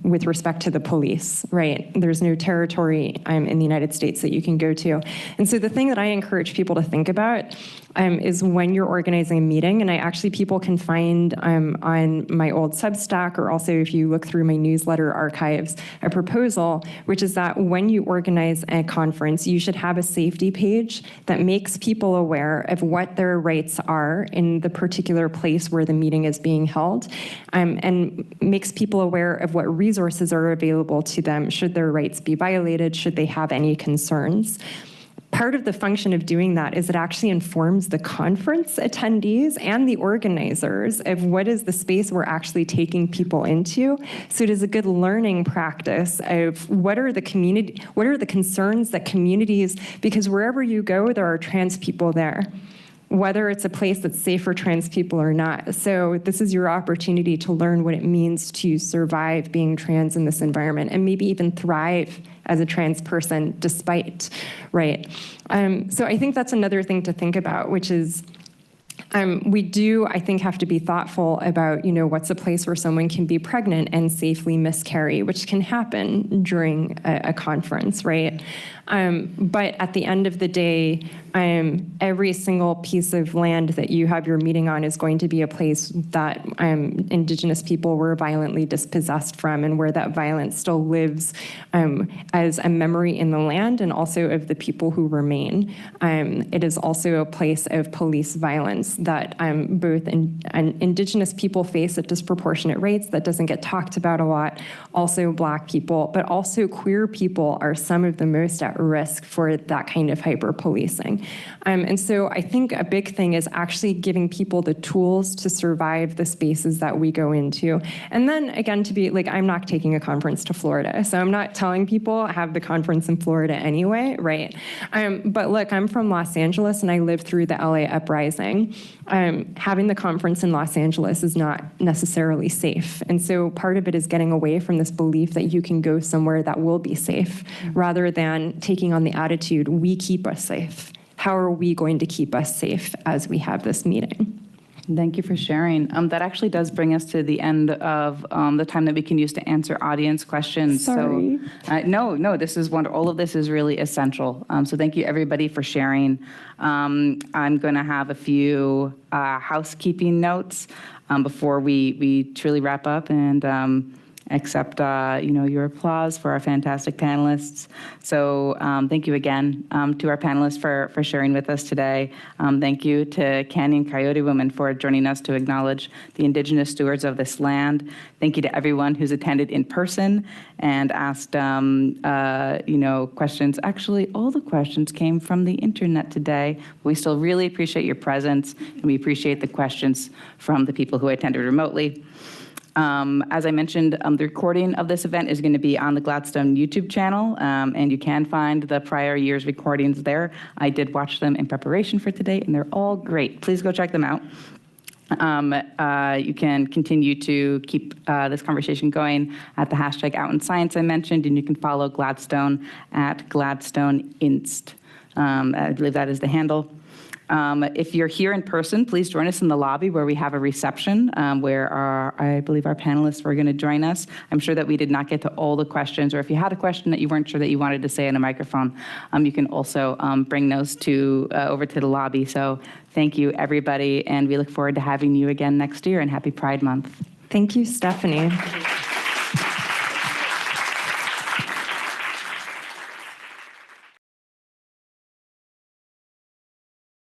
with respect to the police, right? There's no territory in the United States that you can go to. And so the thing that I encourage people to think about is when you're organizing a meeting, and people can find on my old Substack, or also if you look through my newsletter archives, a proposal, which is that when you organize a conference, you should have a safety page that makes people aware of what their rights are in the particular place where the meeting is being held, and makes people aware of what resources are available to them should their rights be violated, should they have any concerns. Part of the function of doing that is it actually informs the conference attendees and the organizers of what is the space we're actually taking people into. So it is a good learning practice of what are the concerns that communities, because wherever you go, there are trans people there, whether it's a place that's safe for trans people or not. So this is your opportunity to learn what it means to survive being trans in this environment and maybe even thrive as a trans person despite, right? So I think that's another thing to think about, which is we do, I think, have to be thoughtful about, what's a place where someone can be pregnant and safely miscarry, which can happen during a conference, right? But at the end of the day, every single piece of land that you have your meeting on is going to be a place that Indigenous people were violently dispossessed from, and where that violence still lives as a memory in the land and also of the people who remain. It is also a place of police violence that both Indigenous people face at disproportionate rates that doesn't get talked about a lot, also Black people, but also queer people are some of the most at risk for that kind of hyper-policing. And so I think a big thing is actually giving people the tools to survive the spaces that we go into. And then again, to be like, I'm not taking a conference to Florida, so I'm not telling people have the conference in Florida anyway, right? But look, I'm from Los Angeles and I lived through the LA uprising. Having the conference in Los Angeles is not necessarily safe. And so part of it is getting away from this belief that you can go somewhere that will be safe, rather than taking on the attitude, we keep us safe. How are we going to keep us safe as we have this meeting? Thank you for sharing. That actually does bring us to the end of the time that we can use to answer audience questions. Sorry. So, no, this is all of this is really essential. So thank you everybody for sharing. I'm going to have a few housekeeping notes before we truly wrap up and accept your applause for our fantastic panelists. So thank you again to our panelists for sharing with us today. Thank you to Kanyon Coyote Women for joining us to acknowledge the Indigenous stewards of this land. Thank you to everyone who's attended in person and asked questions. Actually, all the questions came from the internet today. We still really appreciate your presence, and we appreciate the questions from the people who attended remotely. As I mentioned, the recording of this event is going to be on the Gladstone YouTube channel, and you can find the prior year's recordings there. I did watch them in preparation for today, and they're all great. Please go check them out. You can continue to keep this conversation going at the hashtag #OutInScience I mentioned, and you can follow Gladstone at Gladstone Inst. I believe that is the handle. If you're here in person, please join us in the lobby where we have a reception where I believe our panelists were going to join us. I'm sure that we did not get to all the questions, or if you had a question that you weren't sure that you wanted to say in a microphone, you can also bring those over to the lobby. So thank you, everybody, and we look forward to having you again next year, and happy Pride Month. Thank you, Stephanie.